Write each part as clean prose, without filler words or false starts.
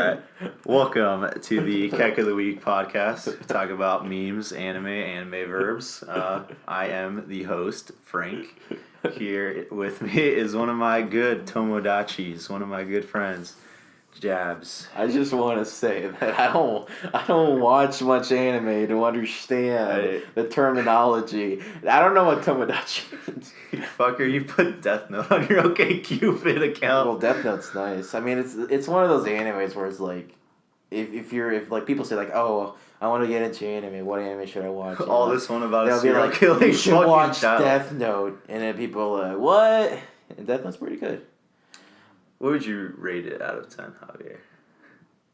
Alright, welcome to the Keck of the Week podcast. We talk about memes, anime verbs. I am the host, Frank. Here with me is one of my good Tomodachis, one of my good friends, Jabs. I just want to say that I don't watch much anime to understand the terminology. I don't know what Tomodachi means. You fucker, you put Death Note on your OkCupid account. Well, Death Note's nice. I mean, it's one of those animes where it's like, if like people say like, oh, I want to get into anime, what anime should I watch? All this one about a they'll be serial like, killing you should fucking watch child. Death Note, and then people are like, what? And Death Note's pretty good. What would you rate it out of 10, Javier?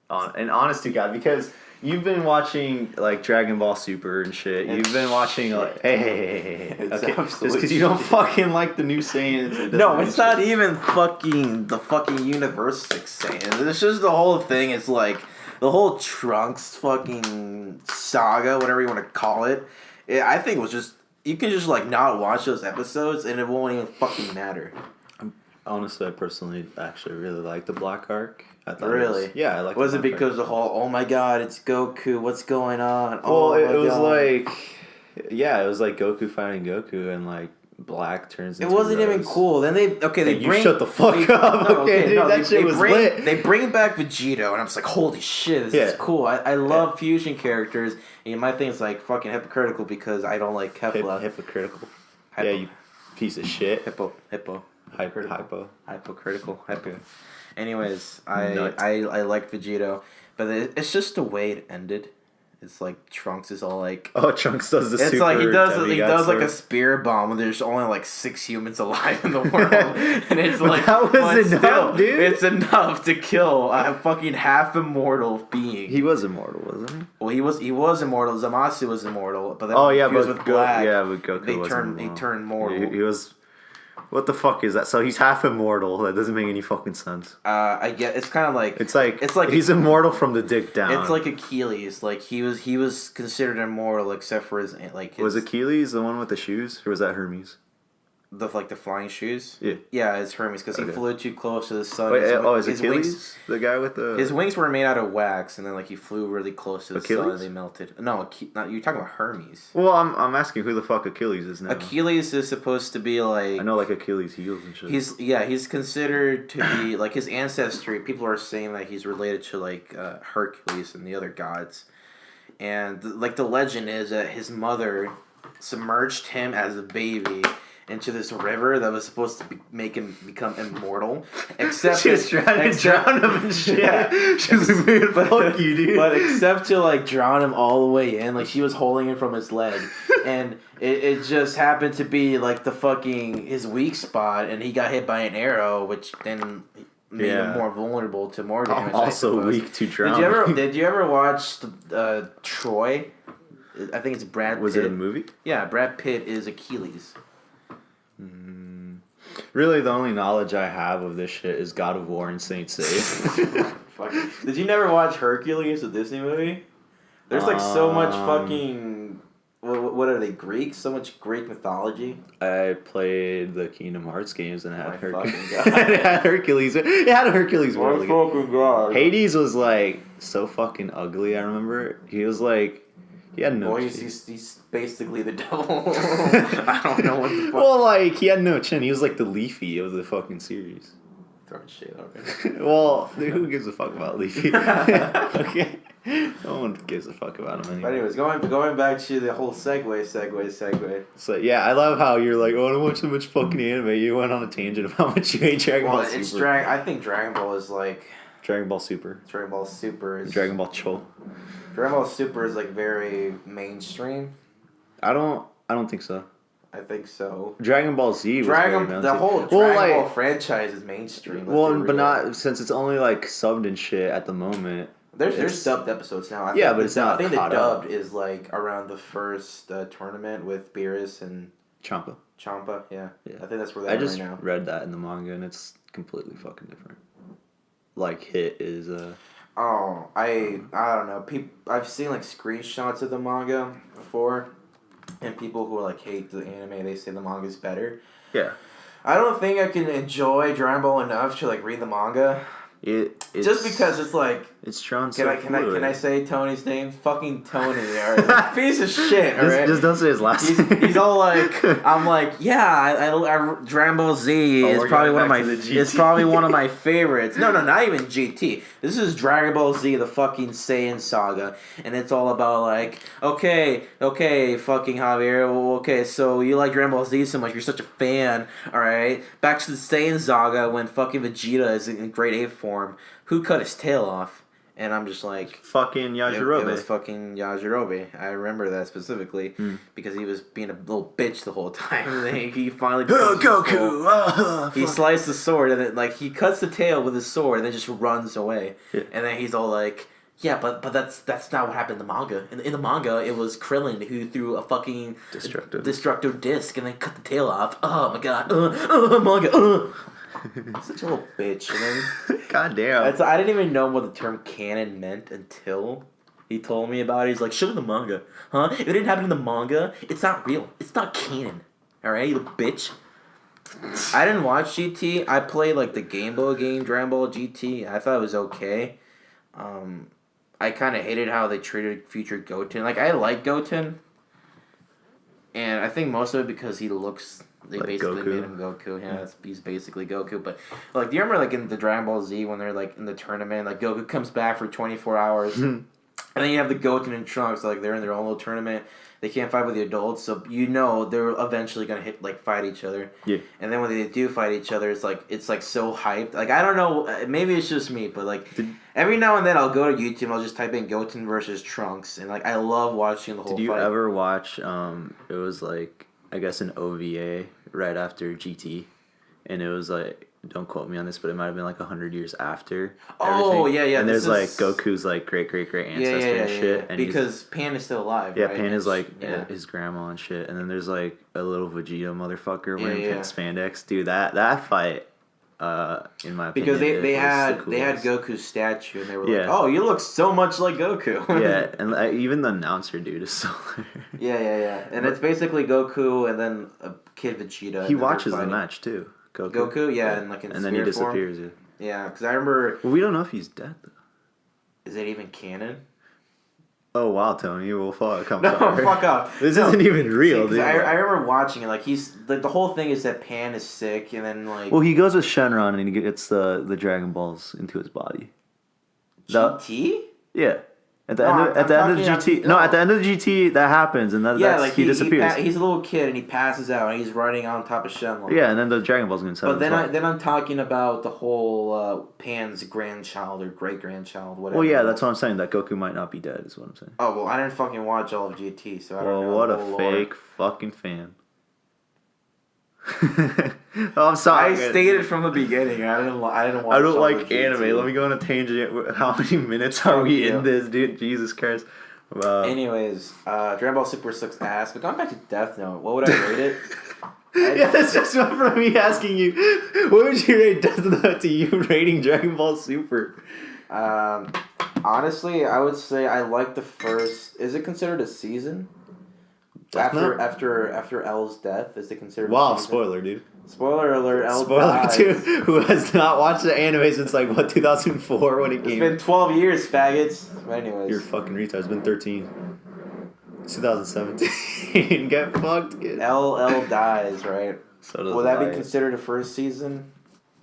And honest to God, because you've been watching like Dragon Ball Super and shit. You've been watching like hey. Okay, just because you don't fucking like the new Saiyans. No, it's not even the fucking universe Saiyan. It's just the whole thing is like the whole Trunks fucking saga, whatever you want to call it. I think it was just you can just like not watch those episodes and it won't even fucking matter. Honestly, I personally actually really like the Black Arc. I thought really? I like. Was it because the whole oh my god, it's Goku, what's going on? Well, it was like, it was like Goku fighting Goku and like Black turns into it wasn't Rose. even cool. Then they bring you shut the fuck up. That shit was lit. They bring back Vegito, and I'm just like, holy shit, this is cool. I love fusion characters, and my thing's like fucking hypocritical because I don't like Kefla. Hypocritical. Yeah, you piece of shit. Hypocritical. Anyways, I like Vegito, but it's just the way it ended. It's like Trunks is all like, oh, Trunks does the it's super like he does sword. like a spear bomb when there's only like 6 humans alive in the world, and it's like that was enough, dude. It's enough to kill a fucking half immortal being. He was immortal, wasn't he? Well, he was immortal. Zamasu was immortal, but then but with Black, but Goku he turned mortal. He was. What the fuck is that? So he's half immortal. That doesn't make any fucking sense. I get it's kind of like it's like he's immortal from the dick down. It's like Achilles. Like he was considered immortal except for his was Achilles the one with the shoes, or was that Hermes? The flying shoes. Yeah, it's Hermes because he flew too close to the sun. Wait, is Achilles the guy with the? His wings were made out of wax, and then like he flew really close to the sun and they melted. No, you're talking about Hermes. Well, I'm asking who the fuck Achilles is now. Achilles is supposed to be like, I know like Achilles heels and shit. He's considered to be like his ancestry. People are saying that he's related to like Hercules and the other gods, and like the legend is that his mother submerged him as a baby into this river that was supposed to make him become immortal. Except she was trying to drown him and shit. Yeah. She was like, man, fuck you, dude. But except to like drown him all the way in, like she was holding him from his leg, and it just happened to be like the fucking his weak spot, and he got hit by an arrow, which then made him more vulnerable to more damage. Also weak to drown. Did you ever watch Troy? I think it's Brad Pitt. Was it a movie? Yeah, Brad Pitt is Achilles. Really, the only knowledge I have of this shit is God of War and Saint Seiya. Did you never watch Hercules, the Disney movie? There's like so much fucking... What are they, Greeks? So much Greek mythology? I played the Kingdom Hearts games and it had Hercules. It had Hercules. It had a Hercules world. Oh, fucking God. Hades was like so fucking ugly, I remember. He was like... He had no chin. He's basically the devil. I don't know what the fuck. Well, like, he had no chin. He was like the Leafy of the fucking series. Throwing shit, okay. Well, dude, who gives a fuck about Leafy? Okay. No one gives a fuck about him anymore. But anyways, going back to the whole segue. So, yeah, I love how you're like, oh, I don't watch so much fucking anime. You went on a tangent of how much you hate Dragon Ball Super. I think Dragon Ball is like... Dragon Ball Super. Dragon Ball Super is... Dragon Ball Cho. Dragon Ball Super is like very mainstream. I don't think so. I think so. Dragon Ball Z was the whole Dragon Ball franchise is mainstream. Well, but not since it's only like subbed and shit at the moment. There's dubbed episodes now. But it's not. I think the dubbed is like around the first tournament with Beerus and Champa. Yeah. I think that's where they're right now. I just read that in the manga and it's completely fucking different. Like Hit is Oh, I don't know. I've seen like screenshots of the manga before, and people who like hate the anime, they say the manga is better. Yeah. I don't think I can enjoy Dragon Ball enough to like read the manga, It's, just because it's like. It's shown Can so I say Tony's name? Fucking Tony, alright? Piece of shit, alright? Just don't say his last name. He's all like, I'm like, yeah, I Dragon Ball Z is probably one of my, it's probably one of my favorites. No, not even GT. This is Dragon Ball Z, the fucking Saiyan saga, and it's all about like, okay, fucking Javier, okay, so you like Dragon Ball Z so much, you're such a fan, alright? Back to the Saiyan saga when fucking Vegeta is in grade 8 form. Who cut his tail off? And I'm just like... Fucking Yajirobe. It was fucking Yajirobe. I remember that specifically because he was being a little bitch the whole time. And then he finally... Goku! He sliced the sword and then like he cuts the tail with his sword and then just runs away. Yeah. And then he's all like... Yeah, but that's not what happened in the manga. In the manga, it was Krillin who threw a fucking... Destructo disc and then cut the tail off. Oh my god. Manga. Such a little bitch. And then, God damn. I didn't even know what the term canon meant until he told me about it. He's like, show me the manga. Huh? If it didn't happen in the manga, it's not real. It's not canon. Alright, you little bitch. I didn't watch GT. I played like the Game Boy game, Dragon Ball GT. I thought it was okay. I kind of hated how they treated future Goten. Like, I like Goten. And I think most of it because he looks... They like basically Goku. made him Goku. Yeah, he's basically Goku. But like, do you remember like in the Dragon Ball Z when they're like in the tournament, like Goku comes back for 24 hours, and then you have the Goten and Trunks, like they're in their own little tournament. They can't fight with the adults, so you know they're eventually gonna fight each other. Yeah. And then when they do fight each other, it's like so hyped. Like I don't know, maybe it's just me, but like every now and then I'll go to YouTube and I'll just type in Goten versus Trunks, and like I love watching the whole fight. Did you ever watch? It was like I guess an OVA right after GT, and it was like, don't quote me on this, but it might have been like 100 years after. Oh everything. yeah. And there's like Goku's like great ancestor and shit. And because Pan is still alive. Yeah, right? Pan is like his grandma and shit. And then there's like a little Vegeta motherfucker wearing spandex. Dude, that fight, in my opinion, because they had coolest. Goku's statue and they were like, oh, you look so much like Goku. Yeah, and even the announcer dude is so. yeah. And it's basically Goku and then a kid Vegeta. He watches the match too. Goku, yeah, and like in and then he disappears. Form. Yeah, because I remember. Well, we don't know if he's dead though. Is it even canon? Oh wow, Tony! Well, fuck, no, fuck off. This isn't even real, dude. I remember watching it. Like he's like the whole thing is that Pan is sick, and then like. Well, he goes with Shenron and he gets the Dragon Balls into his body. GT? Yeah. At the end of the GT, at the end of the GT, that happens, and he disappears. He's a little kid, and he passes out, and he's riding on top of Shenlong. Yeah, and then the Dragon Ball's gonna tell him. But then I'm talking about the whole Pan's grandchild or great grandchild, whatever. Well, yeah, that's what I'm saying. That Goku might not be dead, is what I'm saying. Oh well, I didn't fucking watch all of GT, so I don't know. Well, what a fake fucking fan. Oh, I'm sorry. I stated from the beginning. I didn't watch. I don't like anime. Let me go on a tangent. How many minutes are we in this, dude? Jesus Christ. Anyways, Dragon Ball Super sucks ass. But going back to Death Note, what would I rate it? Yeah, that's just from me asking you. What would you rate Death Note to you rating Dragon Ball Super? Honestly, I would say I like the first. Is it considered a season? After L's death, is it considered? Wow, a season? spoiler, dude. Spoiler alert! L spoiler dies. to who has not watched the anime since like 2004 when it came. It's been 12 years, faggots. Anyways, you're fucking retard. It's been 13. 2017. Get fucked, kid. L dies, right? So does Will that be considered a first season?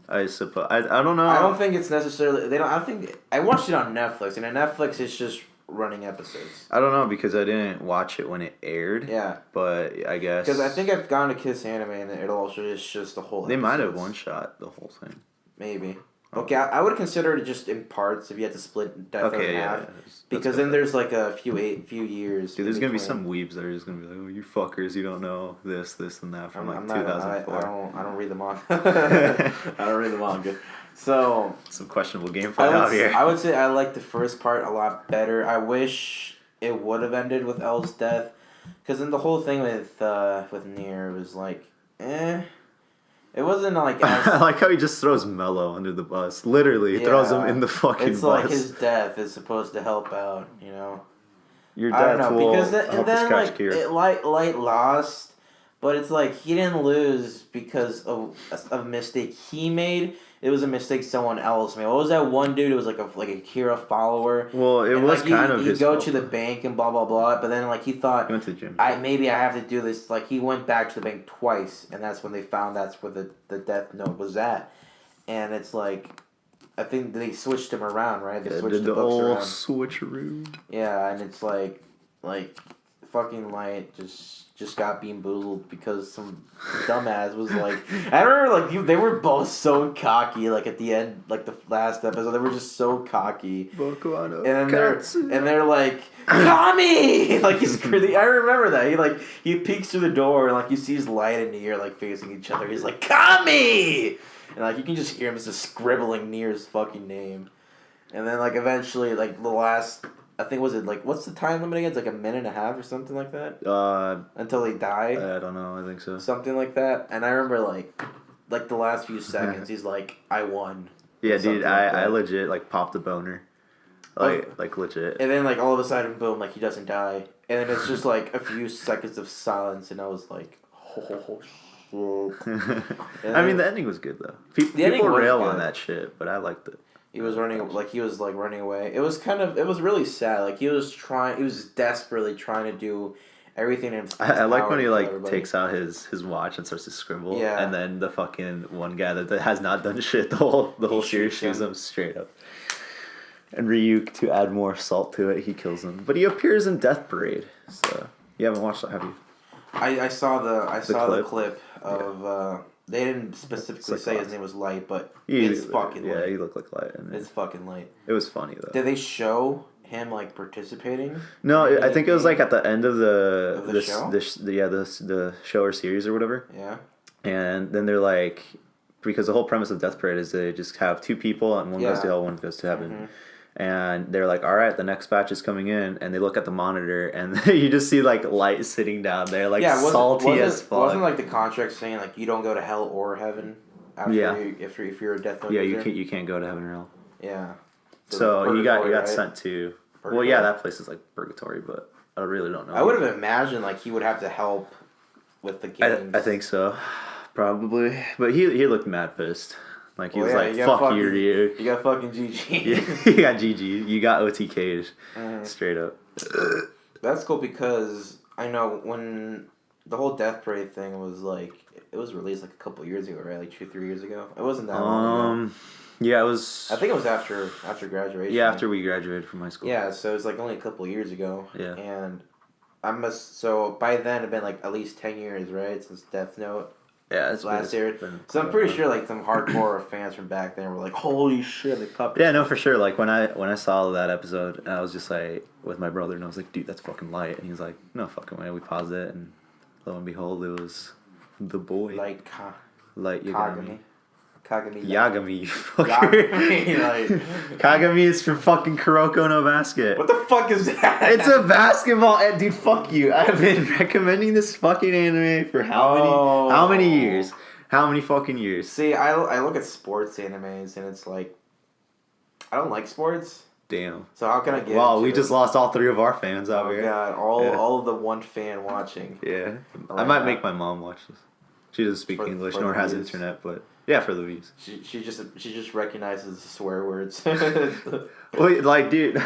I suppose. I don't know. I don't think it's necessarily. They don't. I think I watched it on Netflix, and on Netflix it's just running episodes. I don't know because I didn't watch it when it aired. Yeah. But I guess because I think I've gone to Kiss Anime, and it'll also just the whole. They might have one shot the whole thing. Maybe. Okay, I would consider it just in parts if you had to split Death Note in half. Yeah, because then there's like a few years. Dude, there's gonna be some weebs that are just gonna be like, "Oh, you fuckers, you don't know this, and that from 2004." I don't read the manga. I don't read the manga. So some questionable gameplay out here. I would say I like the first part a lot better. I wish it would have ended with L's death, because then the whole thing with Nier was like, It wasn't like as, I like how he just throws Mello under the bus. Literally, throws him in the fucking bus. It's like his death is supposed to help out, you know. Your death will because help us catch Kira. It Light lost, but it's like he didn't lose because of a mistake he made. it was a mistake someone else made. What was that one dude who was like a Kira follower? Well, it and was like, kind of he'd his go fault. to the bank and blah blah blah, but then like he thought He went to the gym. maybe I have to do this. Like he went back to the bank twice, and that's when they found that's where the death note was at. And it's like, I think they switched him around, right? They switched did the books old around. switcheroo. Yeah, and it's like fucking Light just got bean-boozled because some dumbass was like, I remember like they were both so cocky like at the end, like the last episode, they were just so cocky. And then they're like, Kami! Like he's crazy. I remember that. He peeks through the door and like you see his Light and Nier like facing each other. He's like, Kami! And like you can just hear him just scribbling Nier's fucking name. And then like eventually like the last, I think, was it like, what's the time limit again? It's like a minute and a half or something like that? Until they die? I don't know, I think so. Something like that. And I remember like the last few seconds, he's like, I won. Yeah, dude, Something like I that. legit like popped a boner. Like legit. And then like all of a sudden, boom, like he doesn't die. And then it's just like a few seconds of silence and I was like, oh shit. I mean, the ending was good though. ending People was rail good. on that shit, but I liked it. He was running away. It was really sad. Like he was desperately trying to do everything in his I like when he power to like everybody. takes out his watch and starts to scribble, Yeah. and then the fucking one guy that has not done shit the whole series shoots shoots him. him straight up. And Ryuk, to add more salt to it, he kills him. But he appears in Death Parade, so you haven't watched that, have you? I saw the clip of they didn't It's specifically like say Light. his name was Light, but it's fucking yeah, Light. he looked like Light. And It's fucking Light. it was funny though. Did they show him like participating? No, Maybe I think it was game? like at the end of the show? the show or series or whatever. Yeah. And then they're like, because the whole premise of Death Parade is they just have two people and one goes to Yeah. hell, one goes to heaven. Mm-hmm. And they're like, all right, the next batch is coming in, and they look at the monitor, and you just see like Light sitting down there, like salty as fuck. Wasn't like the contract saying like you don't go to hell or heaven after Yeah. if you're a Death Note Yeah, user? you can't go to heaven or hell. Yeah. So he got Purgatory, right? sent to. Well, Purgatory? yeah, that place is like purgatory, but I really don't know. I would have imagined like he would have to help with the games. I think so, probably. But he looked mad pissed. Like he Well, was yeah, like, you got "Fuck fucking- you, Ryuk." You got fucking GG. Yeah, you got GG. You got OTK'd. Mhm. Straight up. That's cool because I know when the whole Death Parade thing was like, it was released like a couple years ago, right? Like 2-3 years ago. It wasn't that long ago. Yeah, it was. I think it was after graduation. Yeah, after we graduated from high school. Yeah, so it was like only a couple years ago. Yeah. And so by then it'd been like at least 10 years, right? Since Death Note. Yeah, it's Last been- year. it's been So I'm quite a pretty while. sure like some hardcore fans from back then were like, holy shit, they popped. Yeah, no, for sure. Like when I saw that episode, I was just like with my brother, and I was like, "Dude, that's fucking Light." And he was like, "No fucking way." We paused it, and lo and behold, it was the boy, Like Light Yagami. Kagami. Yagami, you fucker. Yagami, like. Kagami is from fucking Kuroko no Basket. What the fuck is that? It's a basketball, dude. Fuck you. I've been recommending this fucking anime for how many years? How many fucking years? See, I look at sports animes and it's like, I don't like sports. Damn. So how can I get? Wow, into we it? just lost all three of our fans out Oh here. god, all Yeah. all of the one fan watching. Yeah. Oh, I might yeah. make my mom watch this. She doesn't speak For- English for nor the has views. internet, but yeah, for the views. She just recognizes the swear words. Wait, like, dude,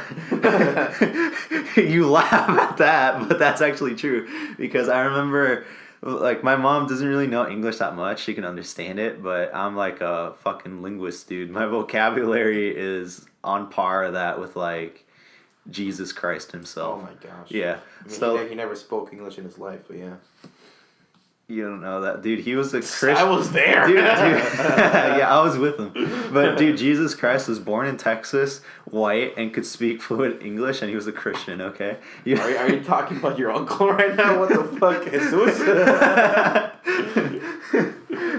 you laugh at that, but that's actually true because I remember, like, my mom doesn't really know English that much. She can understand it, but I'm like a fucking linguist, dude. My vocabulary is on par of that with like Jesus Christ himself. Oh my gosh. Yeah. I mean, So he never spoke English in his life, but yeah. you don't know that, dude. He was a Christian. I was there. Dude, yeah, I was with him. But dude, Jesus Christ was born in Texas, white, and could speak fluent English, and he was a Christian. Okay. Are you talking about your uncle right now? What the fuck, Jesus?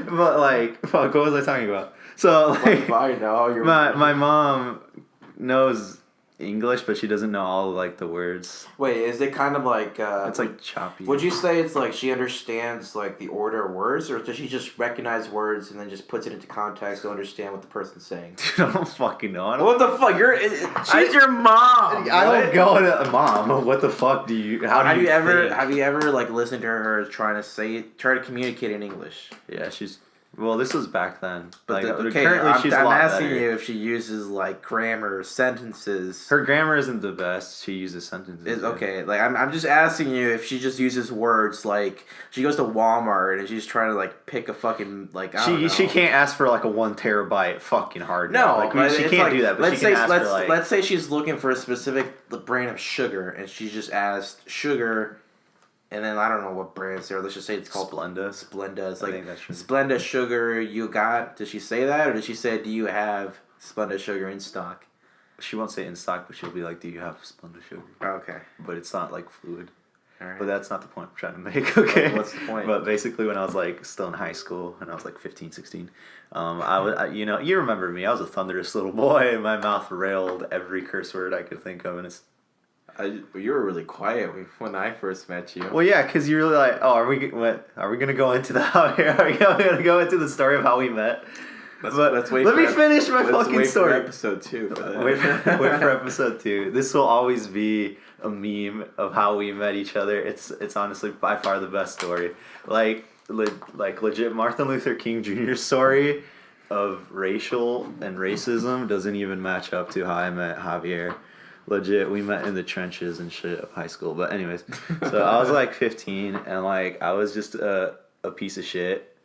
But like, fuck, what was I talking about? So like, I know you're. my mom knows English, but she doesn't know all of, like, the words. Wait, is it kind of like? It's like choppy. Would you say it's like she understands like the order of words, or does she just recognize words and then just puts it into context to understand what the person's saying? Dude, I don't fucking know. I don't. What the fuck? She's your mom. I don't What? go to Mom. What the fuck do you? How do Have you ever think? have you ever like listened to her try to communicate in English? Yeah, she's Well, this was back then. But Like, okay, currently she's a I'm lot asking better. you if she uses like grammar, sentences. Her grammar isn't the best. She uses sentences. Is yeah. okay. Like I'm just asking you if she just uses words like she goes to Walmart and she's trying to like pick a fucking like I don't know. She can't ask for like a 1 terabyte fucking hard drive. No, like, but she it's can't like, do that. But let's she say can ask for like. let's say she's looking for a specific brand of sugar and she just asked sugar, and then I don't know what brands there. Let's just say it's called Splenda. Splenda. It's I like think that's true. Splenda sugar you got. Did she say that or did she say do you have Splenda sugar in stock? She won't say in stock, but she'll be like, "Do you have Splenda sugar?" Okay. But it's not like fluid. All right. But that's not the point I'm trying to make. Okay. What's the point? But basically, when I was like still in high school, and I was like 15, 16, you remember me. I was a thunderous little boy, and my mouth railed every curse word I could think of, and it's. You were really quiet when I first met you. Well, yeah, because you were like, "Oh, are we gonna go into the how here? Are we gonna go into the story of how we met?" Let's wait. Let me finish my let's fucking wait story. For episode 2. Wait for episode 2. This will always be a meme of how we met each other. It's honestly by far the best story. Like legit Martin Luther King Jr.'s story of racial and racism doesn't even match up to how I met Javier. Legit, we met in the trenches and shit of high school. But anyways, so I was like 15 and like I was just a piece of shit.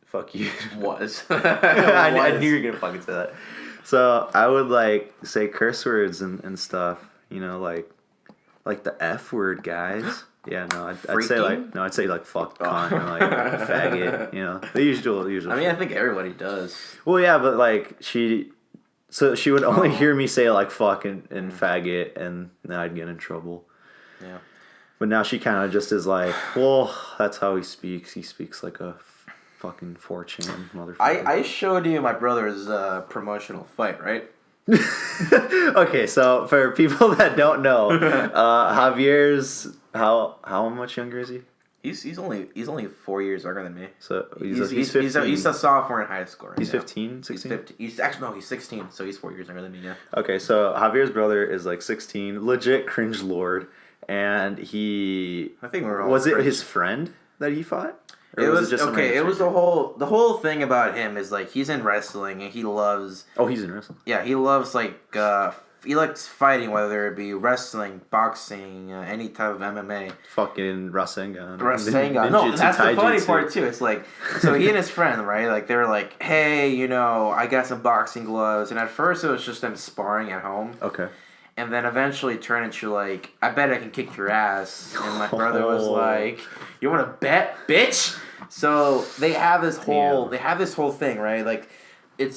Fuck you. Was. I knew you were gonna fucking say that. So I would like say curse words and stuff. You know, like the F word, guys. Yeah, no, I'd say like fuck, cunt, or like faggot. You know, the usual. I mean, I think everybody does. Well, yeah, but like she would only hear me say like fuck and faggot, and then I'd get in trouble. Yeah. But now she kind of just is like, well, that's how he speaks. He speaks like a fucking 4chan motherfucker. I showed you my brother's promotional fight, right? Okay, so for people that don't know, Javier's how much younger is he? He's only 4 years younger than me. So He's 15. he's a sophomore in high school. Right He's now. 15, 16? He's 15. He's actually no, he's 16. So he's 4 years younger than me. Yeah. Okay, so Javier's brother is like 16, legit cringe lord, and he I think we're all. was it cringe. his friend that he fought? Or It was just some okay. It random was stranger? the whole thing about him is like he's in wrestling and he loves. Oh, he's in wrestling. Yeah, he loves like he likes fighting, whether it be wrestling, boxing, any type of MMA. Fucking Rasengan. Rasengan. No, Ninjutsu, that's the funny taijutsu. part too. It's like, so he and his friend, right? Like they were like, hey, I got some boxing gloves, and at first it was just them sparring at home, Okay. and then eventually turned into like, I bet I can kick your ass, and my brother was like, you want to bet, bitch? So they have this whole thing, right? Like. It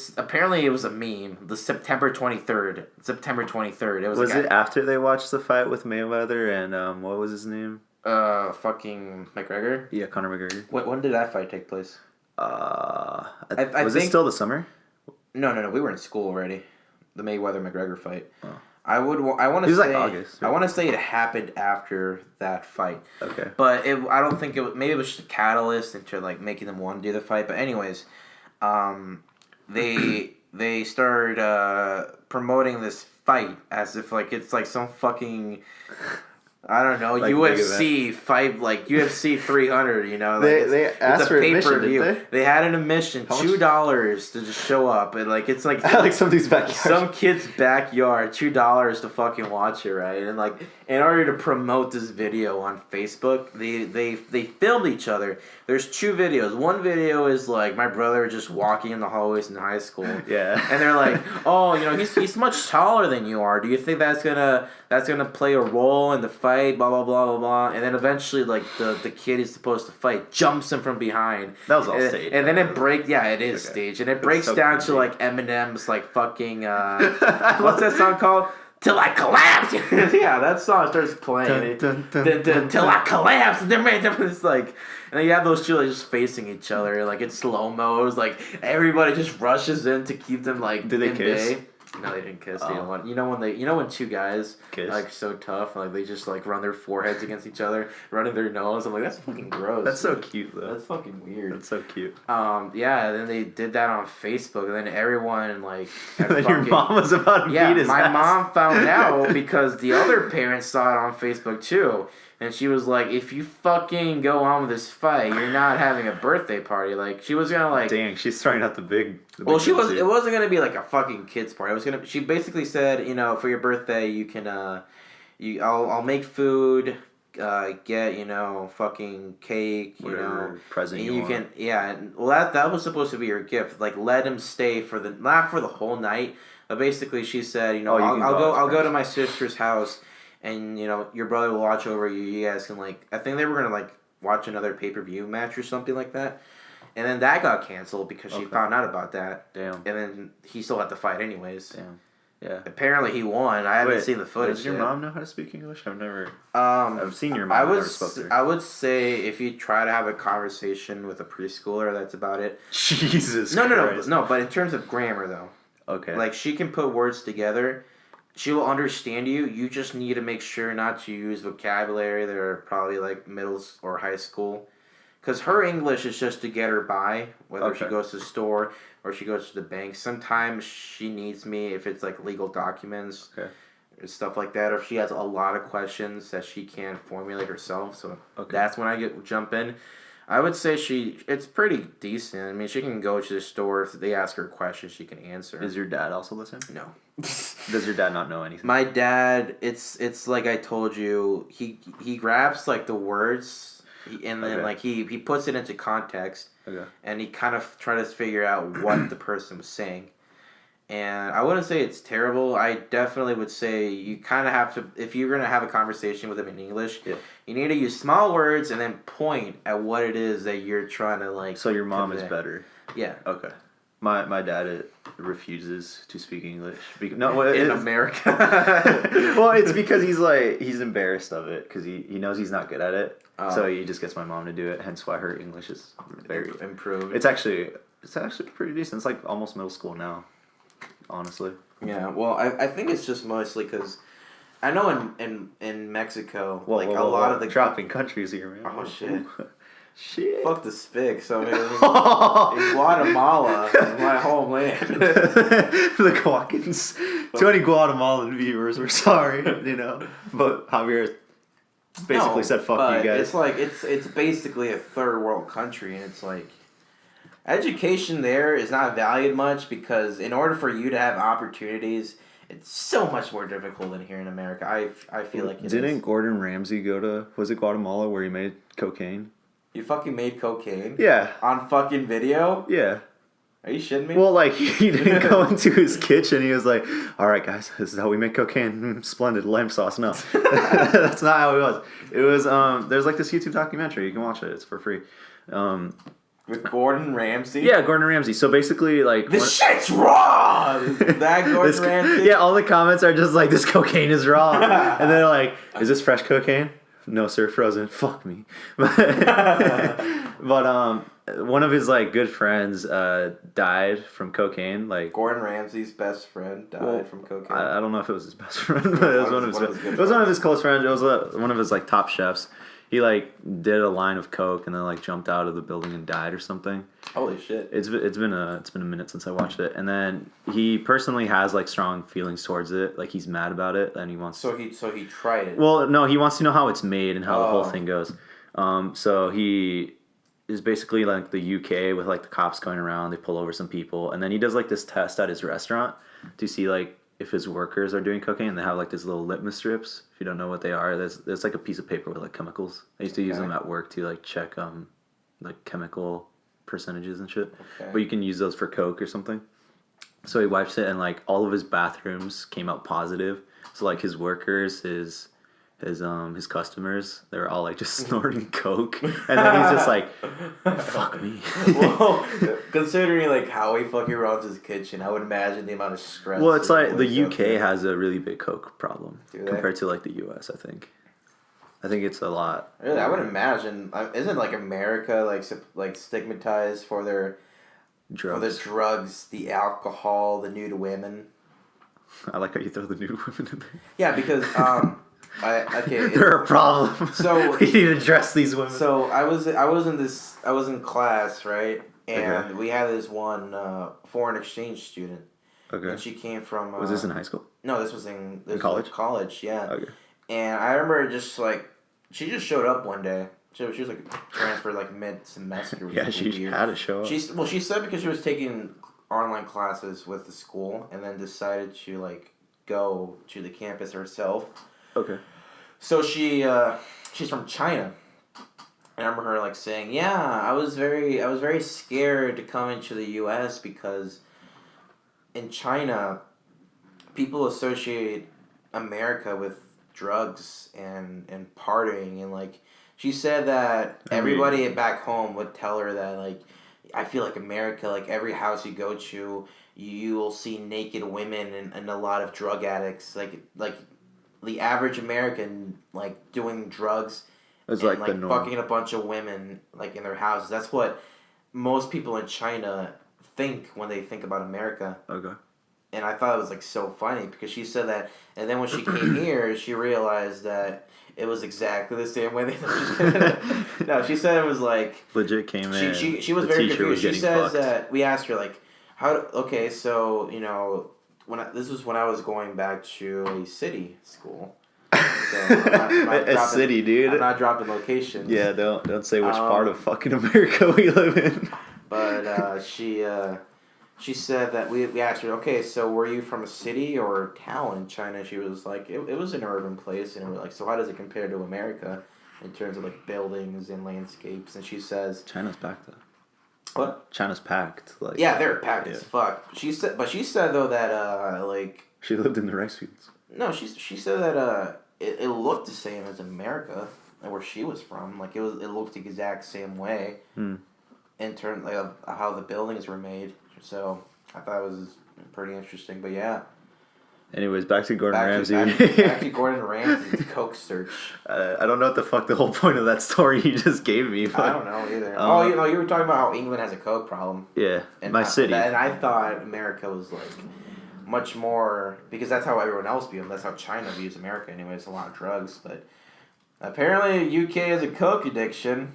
was a meme. The September 23rd. It was. Was it after they watched the fight with Mayweather and what was his name? Fucking McGregor. Yeah, Conor McGregor. When did that fight take place? I I was it think- still the summer? No. We were in school already. The Mayweather McGregor fight. Oh. I want It to was say. like August, right? I want to say it happened after that fight, Okay. but I don't think it was. Maybe it was just a catalyst into like making them want to do the fight. But anyways, they started promoting this fight as if like it's like some fucking. I don't know, Like UFC fight, like UFC 300, Like They asked it's a for admission, pay-per-view. didn't they? They had an admission, How much? $2 to just show up, and like it's like Like some dude's backyard. some kid's backyard, $2 to fucking watch it, right? And like in order to promote this video on Facebook, they filmed each other. There's 2 videos. One video is like my brother just walking in the hallways in high school. Yeah. And they're like, oh, he's much taller than you are. Do you think that's gonna play a role in the fight? Blah blah blah blah blah. And then eventually, like the kid he's supposed to fight jumps him from behind. That was all and, staged. And then it breaks. Yeah, it is Okay. staged, and it breaks so down cringy. to like Eminem's like fucking what's that song called? Till I collapse. Yeah, that song starts playing. Dun, dun, dun, Till I collapse. And it's like, and then you have those two like just facing each other, like it's slow mo. It was like everybody just rushes in to keep them like. Did they in kiss? bay. No, they didn't kiss. They Oh. didn't want. When 2 guys Kiss? like so tough, like they just like run their foreheads against each other, running their nose. I'm like, that's fucking gross. That's so cute though. That's fucking weird. That's so cute. Yeah. Then they did that on Facebook, and then everyone like. had Then your fucking- mom was about to yeah, beat his my ass. mom found out because the other parents saw it on Facebook too. And she was like, if you fucking go on with this fight, you're not having a birthday party. Like, she was gonna, like... Dang, she's throwing out the big... Well, it wasn't gonna be, like, a fucking kid's party. It was gonna... She basically said, you know, for your birthday, you can, I'll make food, get, you know, fucking cake, you know. Present and you can... Yeah, and, well, that was supposed to be her gift. Like, let him stay for the... Not for the whole night, but basically she said, you know, I'll go to my sister's house... And, you know, your brother will watch over you. You guys can, like... I think they were going to, like, watch another pay-per-view match or something like that. And then that got canceled because she found out about that. Damn. And then he still had to fight anyways. Damn. Yeah. Apparently he won. I haven't seen the footage Does your mom know how to speak English? I've never... I've seen your mom. Never spoke to her. I would say if you try to have a conversation with a preschooler, that's about it. Jesus Christ. No, but in terms of grammar, though. Okay. Like, she can put words together... She will understand you. You just need to make sure not to use vocabulary that are probably like middle or high school. Because her English is just to get her by, whether she goes to the store or she goes to the bank. Sometimes she needs me if it's like legal documents and stuff like that. Or if she has a lot of questions that she can't formulate herself. So that's when I jump in. I would say it's pretty decent. I mean, she can go to the store. If they ask her questions, she can answer. Is your dad also listening? No. Does your dad not know anything? My dad, it's like I told you, he grabs like the words and then like he puts it into context and he kind of tries to figure out what the person was saying. And I wouldn't say it's terrible. I definitely would say you kind of have to, if you're going to have a conversation with him in English, you need to use small words and then point at what it is that you're trying to like. So your mom convey. is better. Yeah. Okay. My dad refuses to speak English. In America. Well, it's because he's embarrassed of it because he knows he's not good at it. So he just gets my mom to do it. Hence why her English is very improved. It's actually pretty decent. It's like almost middle school now. Honestly. Yeah, well, I think it's just mostly because I know in Mexico, a lot of the dropping countries here, man. Oh shit! Shit. Fuck the spick. So in Guatemala, my homeland, the Guacans. To any Guatemalan viewers, we're sorry, but Javier basically said fuck you guys. It's like it's basically a third world country, and it's like. Education there is not valued much because in order for you to have opportunities, it's so much more difficult than here in America. I feel like it Didn't Gordon Ramsay go to, was it Guatemala where he made cocaine? You fucking made cocaine? Yeah. On fucking video? Yeah. Are you shitting me? Well, like, he didn't go into his kitchen. He was like, all right, guys, this is how we make cocaine. Splendid. Lamb sauce. No. That's not how it was. It was, there's like this YouTube documentary. You can watch it. It's for free. With Gordon Ramsay? Yeah, Gordon Ramsay. So basically, like... This shit's raw! That Gordon Ramsay? Yeah, all the comments are just like, this cocaine is raw. And they're like, is this fresh cocaine? No, sir, frozen. Fuck me. But one of his, like, good friends died from cocaine. Like Gordon Ramsay's best friend died from cocaine? I don't know if it was his best friend, but it was one of his close friends. It was one of his, like, top chefs. He, like, did a line of coke and then, like, jumped out of the building and died or something. Holy shit. It's been a minute since I watched it. And then he personally has, like, strong feelings towards it. Like, he's mad about it and he wants... So he tried it? Well, no, he wants to know how it's made and how the whole thing goes. So he is basically, like, the UK with, like, the cops going around. They pull over some people. And then he does, like, this test at his restaurant to see, like, if his workers are doing cocaine. They have, like, these little litmus strips. If you don't know what they are, there's like a piece of paper with, like, chemicals. I used to use them at work to, like, check like chemical percentages and shit. Okay. But you can use those for coke or something. So he wipes it and, like, all of his bathrooms came out positive. So, like, his workers, his customers, they were all, like, just snorting coke. And then he's just like, fuck me. Well, considering, like, how he fucking runs his kitchen, I would imagine the amount of stress. Well, it's like the UK has a really big coke problem compared to, like, the US, I think. I think it's a lot. Really, I would imagine. Isn't, like, America, like stigmatized for their drugs? For the drugs, the alcohol, the nude women. I like how you throw the nude women in there. Yeah, because, they're a problem. So we need to address these women. So I was in class, right? And we had this one foreign exchange student. Okay. And she came from. Was this in high school? No, this was in college. College, yeah. Okay. And I remember just like she just showed up one day. She was like transferred like mid-semester. Yeah, she had to show up. She said because she was taking online classes with the school and then decided to like go to the campus herself. Okay. So she's from China. I remember her like saying, "Yeah, I was very scared to come into the U.S. because in China, people associate America with drugs and partying and like." She said that everybody back home would tell her that like, I feel like America, like every house you go to, you will see naked women and a lot of drug addicts. Like the average American like doing drugs. It's and, like the norm. Fucking a bunch of women like in their houses. That's what most people in China think when they think about America. Okay. And I thought it was like so funny because she said that, and then when she came here, she realized that it was exactly the same way they. No, she said it was like legit came in. She was very confused. She says that we asked her like, how? Okay, so you know, this was when I was going back to a city school. So I'm not city, dude. I'm not dropping locations. Yeah, don't say which part of fucking America we live in. But she said that we asked her, okay, so were you from a city or a town in China? She was like, it was an urban place, and we're like, so how does it compare to America in terms of like buildings and landscapes? And she says, China's packed though. What? China's packed. Like yeah, they're packed as fuck. She said though that like she lived in the rice fields. No, she said that it looked the same as America, like where she was from. Like it looked the exact same way. In terms like of how the buildings were made. So I thought it was pretty interesting, but yeah. Anyways, back to Gordon Ramsay. Back to Gordon Ramsay's Coke search. I don't know what the fuck the whole point of that story you just gave me. But, I don't know either. You were talking about how England has a Coke problem. Yeah, and my city. And I thought America was like much more because that's how everyone else views them. That's how China views America. Anyways, a lot of drugs, but apparently UK has a Coke addiction.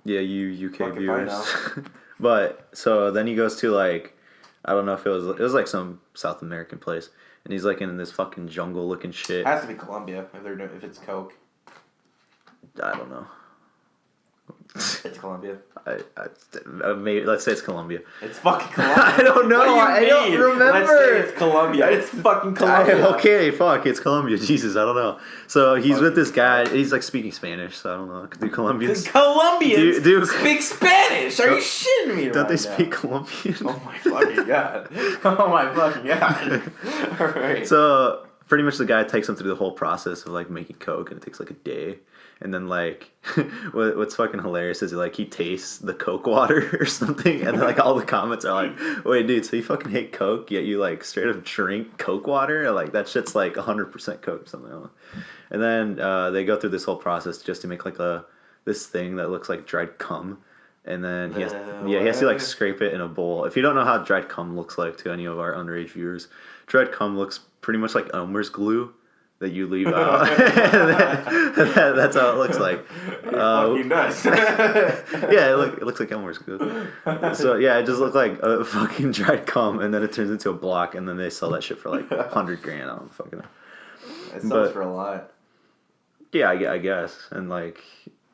Yeah, you UK viewers. But so then he goes to like, I don't know if it was like some South American place, and he's like in this fucking jungle looking shit. It has to be Colombia if it's Coke. I don't know. It's Colombia. Maybe let's say it's Colombia. It's fucking Colombia. I don't know. I don't remember. Let's say it's Colombia. It's fucking Colombia. Okay, fuck. It's Colombia. Jesus, I don't know. So he's with this guy. He's like speaking Spanish. So I don't know. Do Colombians? The Colombians speak Spanish. Are you shitting me? Don't they speak Colombian? Oh my fucking god. Oh my fucking god. All right. So pretty much the guy takes him through the whole process of like making Coke, and it takes like a day. And then like, what's fucking hilarious is like he tastes the Coke water or something, and then like all the comments are like, "Wait, dude, so you fucking hate Coke, yet you like straight up drink Coke water? Like that shit's like 100% Coke or something." And then they go through this whole process just to make like this thing that looks like dried cum, and then he has to like scrape it in a bowl. If you don't know how dried cum looks like to any of our underage viewers, dried cum looks pretty much like Elmer's glue that you leave out. That's how it looks like. Fucking nuts. Yeah, it looks like Elmer's glue. So yeah, it just looks like a fucking dried cum, and then it turns into a block, and then they sell that shit for like $100,000. I don't fucking know. It sells for a lot. Yeah, I guess. And like,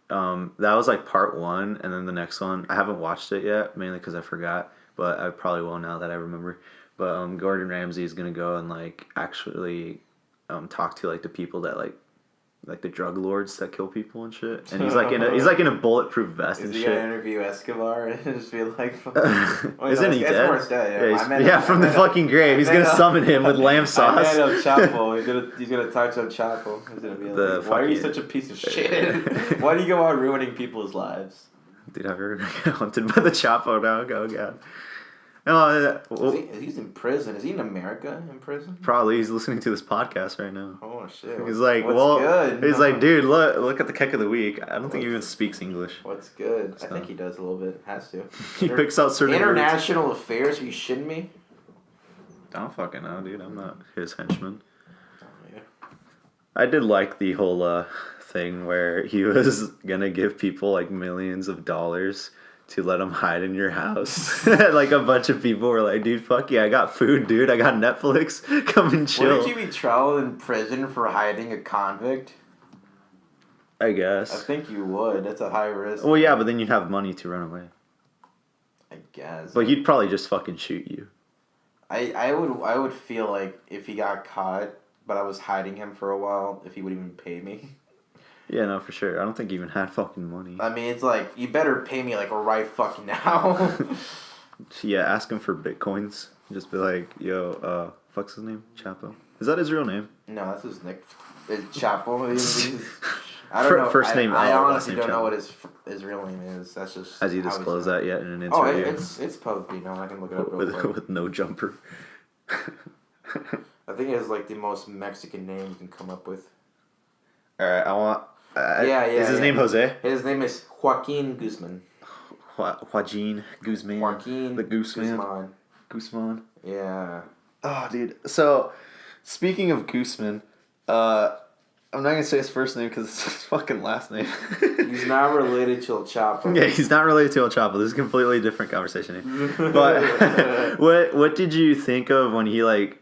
that was like part one, and then the next one, I haven't watched it yet, mainly because I forgot, but I probably will now that I remember. But Gordon Ramsay is gonna go and like actually talk to like the people that like the drug lords that kill people and shit. And he's like in a bulletproof vest and shit. Is he gonna interview Escobar and just be like, isn't he dead? Escobar's dead, yeah, from the fucking grave. He's gonna summon him with lamb sauce. I met Chapo. He's gonna touch on Chapo. He's gonna be like, why are you such a piece of shit? Why do you go out ruining people's lives? Dude, I've ever got hunted by the Chapo now. Oh god. He's in prison. Is he in America in prison? Probably. He's listening to this podcast right now. Oh shit. He's like, good? He's like, dude, look at the Keck of the Week. I don't think he even speaks English. What's good? So. I think he does a little bit. Has to. He picks out certain international words. Affairs. Are you shitting me? I don't fucking know, dude. I'm not his henchman. Oh yeah. I did like the whole thing where he was gonna give people like millions of dollars to let them hide in your house. Like a bunch of people were like, dude, fuck yeah, I got food, dude. I got Netflix. Come and chill. Wouldn't you be trialed in prison for hiding a convict? I I guess. think you would. That's a high risk. Well, yeah, but then you'd have money to run away. I guess. But he'd probably just fucking shoot you. I would feel like if he got caught, but I was hiding him for a while, if he would even pay me. Yeah, no, for sure. I don't think he even had fucking money. I mean, it's like, you better pay me like right fucking now. Yeah, ask him for bitcoins. Just be like, yo, fuck's his name? Chapo? Is that his real name? No, that's his nick. It's Chapo. I don't know. First name I Al, honestly last name don't know Chapo. what his real name is. That's just. Has he how he's disclosed known. that yet in an Oh, interview? it's publicly known. I can look it up real quick. with no jumper. I think it's like the most Mexican name you can come up with. Alright, I want... Is his yeah. name Jose? His name is Joaquin Guzman. Joaquin Guzman. Joaquin The Gooseman. Guzman. Guzman. Yeah. Oh, dude. So, speaking of Guzman, I'm not gonna say his first name because it's his fucking last name. He's not related to El Chapo. Yeah, he's not related to El Chapo. This is a completely different conversation. But what did you think of when he like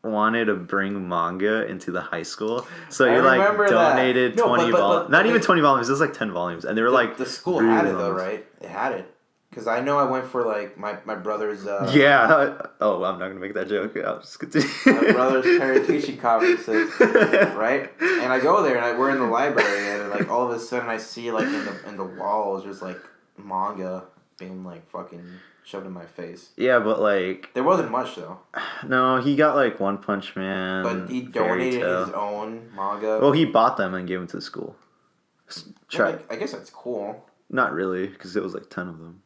wanted to bring manga into the high school? So I he like remember that. donated No, 20 but volumes. Not even 20 volumes. It was like 10 volumes, and they were like the school really had it though, long. right? It had it. Because I know I went for like my brother's. Yeah. Oh, I'm not gonna make that joke. I'll just continue. My brother's parent teaching conferences, right? And I go there and we're in the library and like all of a sudden I see like in the walls there's like manga being like fucking shoved in my face. Yeah, but like There wasn't much though. no, he got like One Punch Man. But he Fairy donated Tail. his own manga. Well, he bought them and gave them to the school. I guess that's cool. Not really, because it was like 10 of them.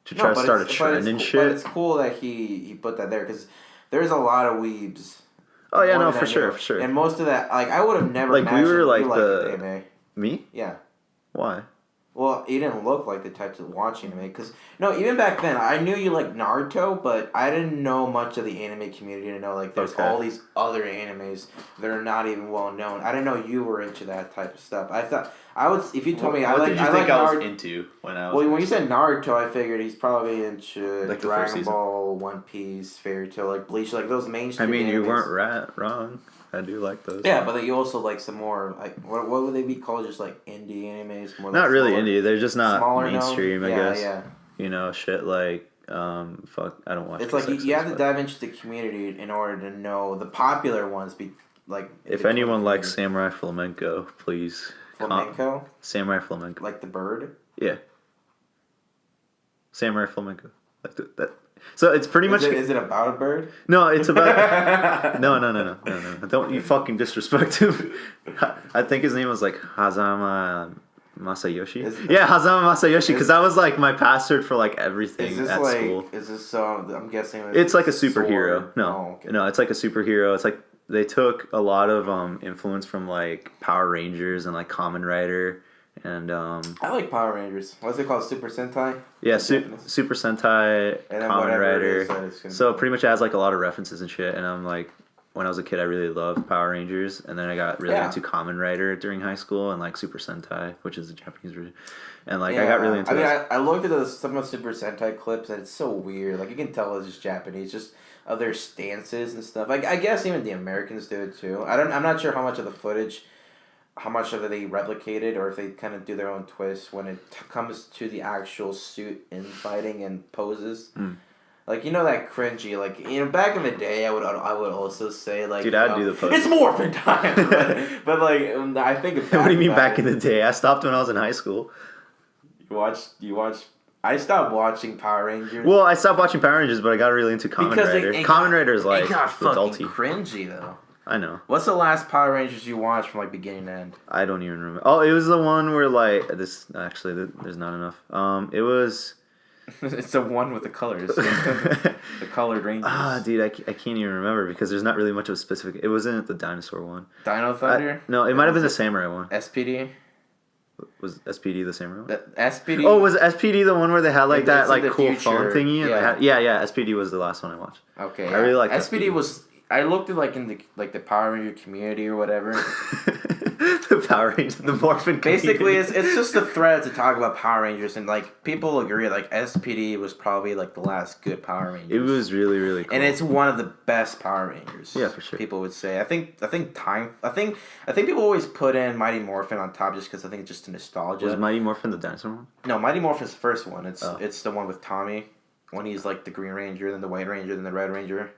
To No, try to but start a it's- trend and But shit. it's cool that he put that there because there's a lot of weebs. Oh yeah, More no, than for I sure, knew. for sure. And most of that, like I would have never Like, we imagined were, like, you liked the- anime. Me? Yeah. Why? Well, you didn't look like the type to watch anime because no, even back then I knew you liked Naruto, but I didn't know much of the anime community to know like there's Okay. all these other animes that are not even well known. I didn't know you were into that type of stuff. I thought I would if you told me I like Naruto. into when I Well, when you said Naruto, I figured he's probably into Like the first Dragon season. Ball, One Piece, Fairy Tail, like Bleach, like those I mainstream. mean, you animes. weren't wrong. I do like those. Yeah, but then you also like some more like what would they be called? Just like indie animes, more. Not like really smaller- indie. They're just not smaller known? mainstream, I Yeah, guess. yeah. You know, shit like, fuck, I don't watch It's like Sex you have to but dive into the community in order to know the popular ones. Be like If the anyone community. likes Samurai Flamenco, please. flamenco, Samurai Flamenco. like the bird. Yeah. Samurai Flamenco. Like that. So it's pretty much. Is it about a bird? No, it's about. No. Don't you fucking disrespect him. I think his name was like Hazama Masayoshi. Yeah, Hazama Masayoshi, because that was like my password for like everything Is this at like? school. Is this I'm guessing. It's like a superhero. Sword. No, Oh, okay. no, it's like a superhero. It's like they took a lot of influence from like Power Rangers and like Kamen Rider and I like Power Rangers. What's it called? Super Sentai. yeah, Japanese. Super Sentai, And then Kamen whatever it Rider. is that it's gonna So be. pretty much it has like a lot of references and shit. And I'm like, when I was a kid, I really loved Power Rangers, and then I got really Yeah. into Kamen Rider during high school and like Super Sentai, which is the Japanese version. And like I got really into. I mean, those. I looked at some of the Super Sentai clips, and it's so weird. Like you can tell it's just Japanese, just of their stances and stuff. Like I guess even the Americans do it too. I'm not sure how much of the footage, how much of it they replicated, or if they kind of do their own twist when it comes to the actual suit infighting and poses. Mm. Like that cringy. Like back in the day, I would also say like. Dude, I'd do the pose. It's morphin time, but like I think. What do you mean back in the the day? I stopped when I was in high school. You watch. I stopped watching Power Rangers. Well, I stopped watching Power Rangers, but I got really into Kamen Because Rider. it Kamen Rider is it like got fucking adulty. cringy though. I know. What's the last Power Rangers you watched from like beginning to end? I don't even remember. Oh, it was the one where like this. Actually, there's not enough. It was. It's the one with the colors, the colored Rangers. Ah, dude, I can't even remember because there's not really much of a specific. It wasn't the dinosaur one. Dino Thunder. No, it might have been the samurai one. SPD. Was SPD the samurai one? SPD. Oh, was SPD the one where they had like It's that in like the cool future. phone thingy? And Yeah. they had, yeah. SPD was the last one I watched. Okay. I really like SPD. SPD. Was I looked at like in the Power Ranger community or whatever, the Power Rangers, the Morphin. Basically, it's just a thread to talk about Power Rangers, and like people agree, like SPD was probably like the last good Power Rangers. It was really, really cool. And it's one of the best Power Rangers. Yeah, for sure. People would say. I think people always put in Mighty Morphin on top just because I think it's just a nostalgia. Was Mighty Morphin the dinosaur one? No, Mighty Morphin's the first one. It's the one with Tommy when he's like the Green Ranger, then the White Ranger, then the Red Ranger.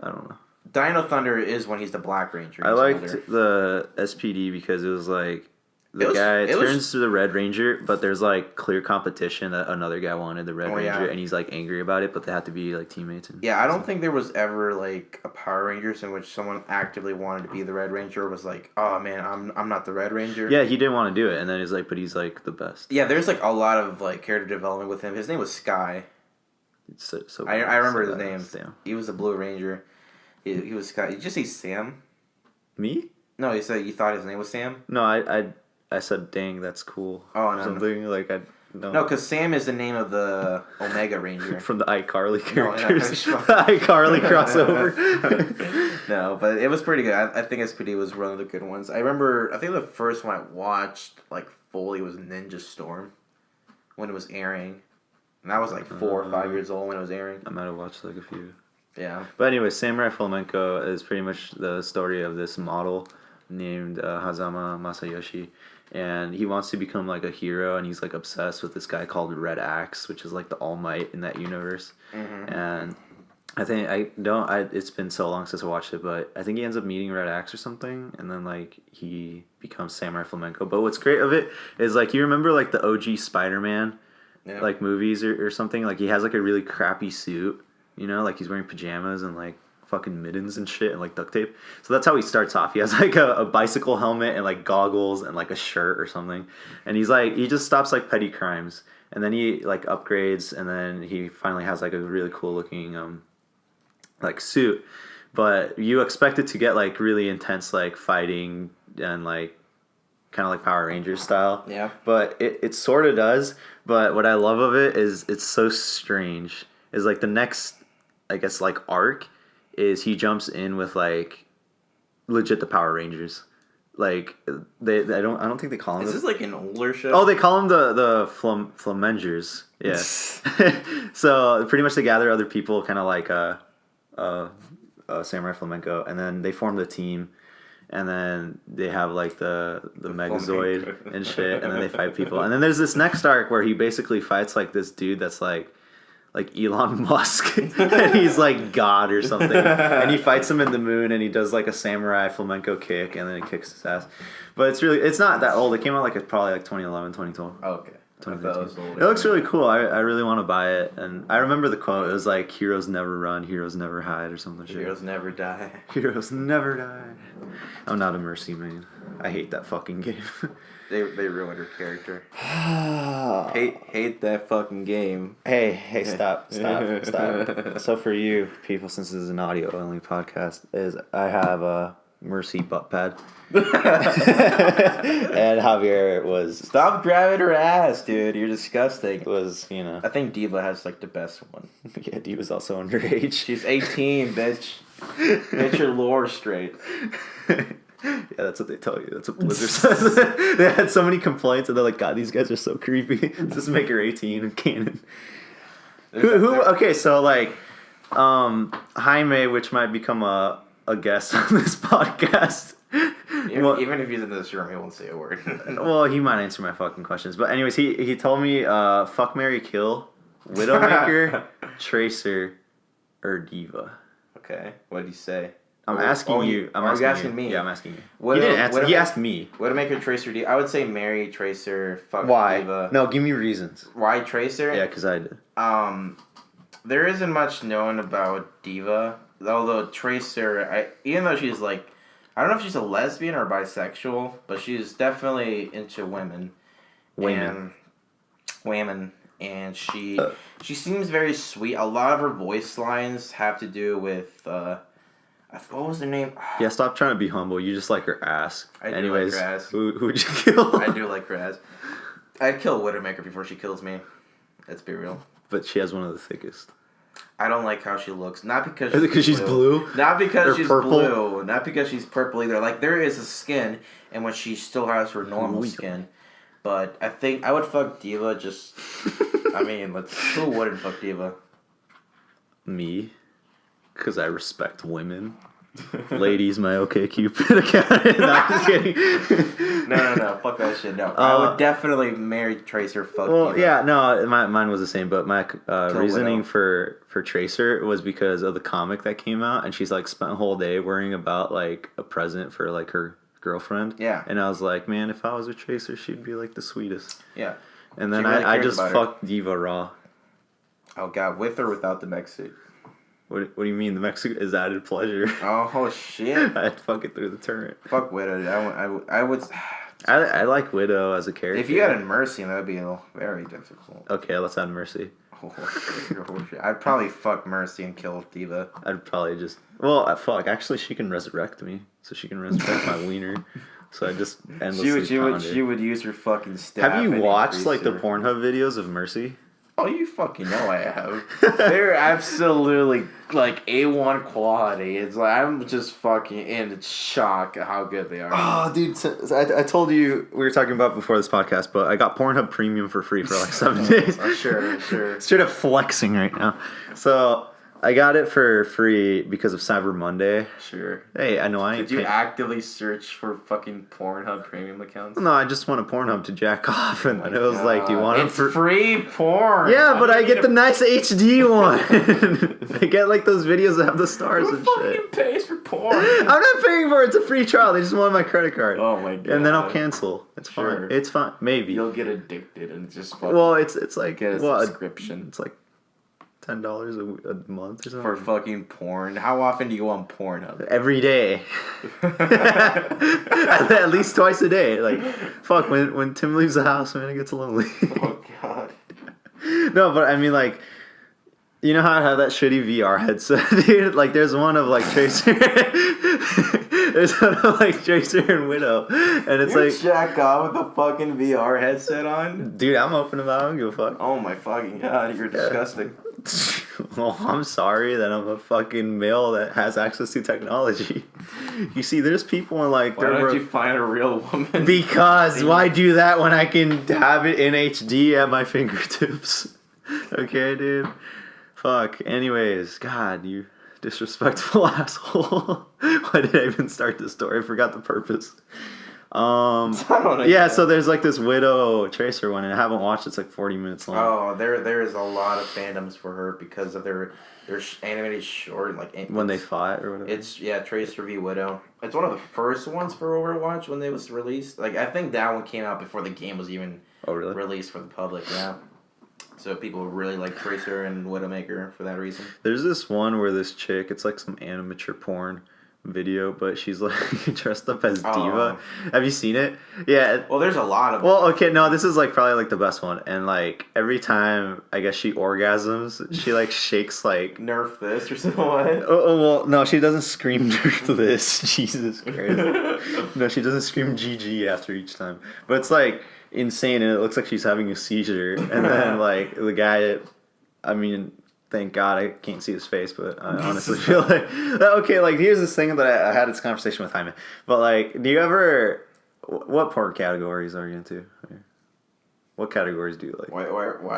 I don't know. Dino Thunder is when he's the Black Ranger. I liked the SPD because it was like the guy turns to the Red Ranger, but there's like clear competition that another guy wanted the Red Ranger, and he's like angry about it, but they had to be like teammates. Yeah, I don't think there was ever like a Power Rangers in which someone actively wanted to be the Red Ranger, was like, oh man, I'm not the Red Ranger. Yeah, he didn't want to do it, and then he's like, but he's like the best. Yeah, there's like a lot of like character development with him. His name was Sky. So I remember his name. Damn. He was the Blue Ranger. He was Sky. Did you say Sam? Me? No, you said you thought his name was Sam. No, I said, dang, that's cool. Oh no, something like I. No, because Sam is the name of the Omega Ranger. From the iCarly characters. No, the iCarly crossover. No, but it was pretty good. I think SPD was one of the good ones. I think the first one I watched, like, fully was Ninja Storm. When it was airing. And I was, like, 4 or 5 years old when it was airing. I might have watched, like, a few. Yeah. But anyway, Samurai Flamenco is pretty much the story of this model named Hazama Masayoshi. And he wants to become like a hero, and he's like obsessed with this guy called Red Axe, which is like the All Might in that universe. Mm-hmm. And I think it's been so long since I watched it, but I think he ends up meeting Red Axe or something, and then like he becomes Samurai Flamenco. But what's great of it is like you remember like the OG Spider-Man, like movies or something. Like he has like a really crappy suit, you know, like he's wearing pajamas and like fucking mittens and shit and like duct tape. So that's how he starts off. He has like a bicycle helmet and like goggles and like a shirt or something. And he's like, he just stops like petty crimes. And then he like upgrades, and then he finally has like a really cool looking like suit. But you expect it to get like really intense like fighting and like kind of like Power Rangers style. Yeah. But it sort of does. But what I love of it is it's so strange. Is like the next, I guess, like arc is he jumps in with like legit the Power Rangers. Like I don't think they call them. Is this like an older show? Oh, they call them the Flamengers. Yeah. So pretty much they gather other people, kind of like Samurai Flamenco, and then they form the team, and then they have like the Megazord and shit, and then they fight people, and then there's this next arc where he basically fights like this dude that's like Elon Musk, and he's like God or something, and he fights him in the moon, and he does like a samurai flamenco kick, and then he kicks his ass. But it's not that old. It came out like it's probably like 2011, 2012. Oh, okay. It looks really cool. I really want to buy it, and I remember the quote. It was like, "Heroes never run, heroes never hide," or something. Heroes never die. Heroes never die. I'm not a Mercy man. I hate that fucking game. They ruined her character. hate that fucking game. Hey, stop. So for you people, since this is an audio only podcast, is I have a Mercy butt pad. And Javier was... Stop grabbing her ass, dude. You're disgusting. Was, you know... I think Diva has like the best one. Yeah, Diva's also underage. She's 18, bitch. Get your lore straight. Yeah, that's what they tell you. That's what Blizzard says. They had so many complaints, and they're like, God, these guys are so creepy. Just make her 18 and canon. Okay, so like, Jaime, which might become a guest on this podcast. Even if he's in this room, he won't say a word. Well, he might answer my fucking questions. But anyways, he told me, fuck, marry, kill, Widowmaker, Tracer, or Diva. Okay, what did he say? I'm asking you. Are you asking me? Yeah, I'm asking you. He didn't answer. He asked me. Widowmaker, Tracer, Diva. I would say marry, Tracer, fuck Why? Diva. No, give me reasons. Why Tracer? Yeah, because I did. There isn't much known about Diva. Although Tracer, even though she's like, I don't know if she's a lesbian or bisexual, but she's definitely into women. And she seems very sweet. A lot of her voice lines have to do with what was her name? Yeah, stop trying to be humble. You just like her ass. I do Anyways, like her ass. Who would you kill? I do like her ass. I'd kill Widowmaker before she kills me. Let's be real. But she has one of the thickest. I don't like how she looks. Not because Is it because she's blue? Not because Or she's purple? blue. Not because she's purple either. Like, there is a skin, and when she still has her normal Ooh. skin. But I think I would fuck Diva just... I mean, who wouldn't fuck Diva? Me, because I respect women. Ladies, my OkCupid account. No, I'm just kidding. No. Fuck that shit. No. I would definitely marry Tracer. Fuck Well, Diva. yeah, no, mine was the same, but my reasoning Widow. for Tracer was because of the comic that came out, and she's like spent a whole day worrying about like a present for like her girlfriend. Yeah. And I was like, man, if I was with Tracer, she'd be like the sweetest. Yeah. And then She really I cares just about her. fucked Diva raw. Oh, God. With or without the mech suit? What do you mean? The Mexican is added pleasure. Oh, shit. I'd fuck it through the turret. Fuck Widow, dude. I would... I like Widow as a character. If you had a Mercy, that would be very difficult. Okay, let's add Mercy. Oh, shit. I'd probably fuck Mercy and kill Diva. I'd probably just... Well, fuck. Actually, she can resurrect me. So she can resurrect my wiener. So I just endlessly She would use her fucking staff. Have you and watched, increase like, the her- Pornhub videos of Mercy? Oh, you fucking know I have. They're absolutely, like, A1 quality. It's like, I'm just fucking in shock at how good they are. Oh, dude. I told you we were talking about before this podcast, but I got Pornhub Premium for free for, like, 7 days. Sure. Straight up flexing right now. So... I got it for free because of Cyber Monday. Sure. Hey, I know I ain't Did you paying- actively search for fucking Pornhub premium accounts? No, I just want a Pornhub to jack off, and it was like, do you want it It's for free porn. Yeah, but do I you get need the nice HD one. I get like those videos that have the stars Who and fucking shit. pays for porn? I'm not paying for it. It's a free trial. They just want my credit card. Oh my god. And then I'll cancel. It's Sure. fine. It's fine. Maybe. You'll get addicted and just fucking Well, it's like get a what? subscription It's like $10 a month or something. for fucking porn. How often do you go on Pornhub? Every day. At least twice a day. Like, fuck, when Tim leaves the house, man, it gets lonely. Oh god. No, but I mean, like, you know how I have that shitty VR headset, dude? Like, there's one of, like, Tracer. There's one of, like, Tracer and Widow. And it's You like, jack off with the fucking VR headset on? dude, I'm open about it. I don't give a fuck. Oh my fucking god, you're disgusting. Well, I'm sorry that I'm a fucking male that has access to technology. You see, there's people in, like, Why don't you find a real woman? Because why do that when I can have it in HD at my fingertips? Okay, dude. Fuck. Anyways, God, you disrespectful asshole. Why did I even start this story? I forgot the purpose. I don't know. Yeah, so there's like this Widow Tracer one, and I haven't watched it. It's like 40 minutes long. Oh, there is a lot of fandoms for her because of their animated short, like When they fought or whatever. It's Tracer v Widow. It's one of the first ones for Overwatch when they was released. Like I think that one came out before the game was even Oh, really? released for the public. Yeah. So people really like Tracer and Widowmaker for that reason. There's this one where this chick, it's like some amateur porn video, but she's like dressed up as Diva. Have you seen it? Yeah. Well, there's a lot of. Well, okay, no, this is like probably like the best one, and like every time I guess she orgasms, she like shakes like. Nerf this or something. Oh well, no, she doesn't scream this. Jesus Christ. No, she doesn't scream GG after each time, but it's like insane, and it looks like she's having a seizure, and then like the guy, I mean. Thank God I can't see his face, but I honestly feel like okay. Like here's this thing that I had this conversation with Hyman. But like, do you ever? What porn categories are you into? What categories do you like? Why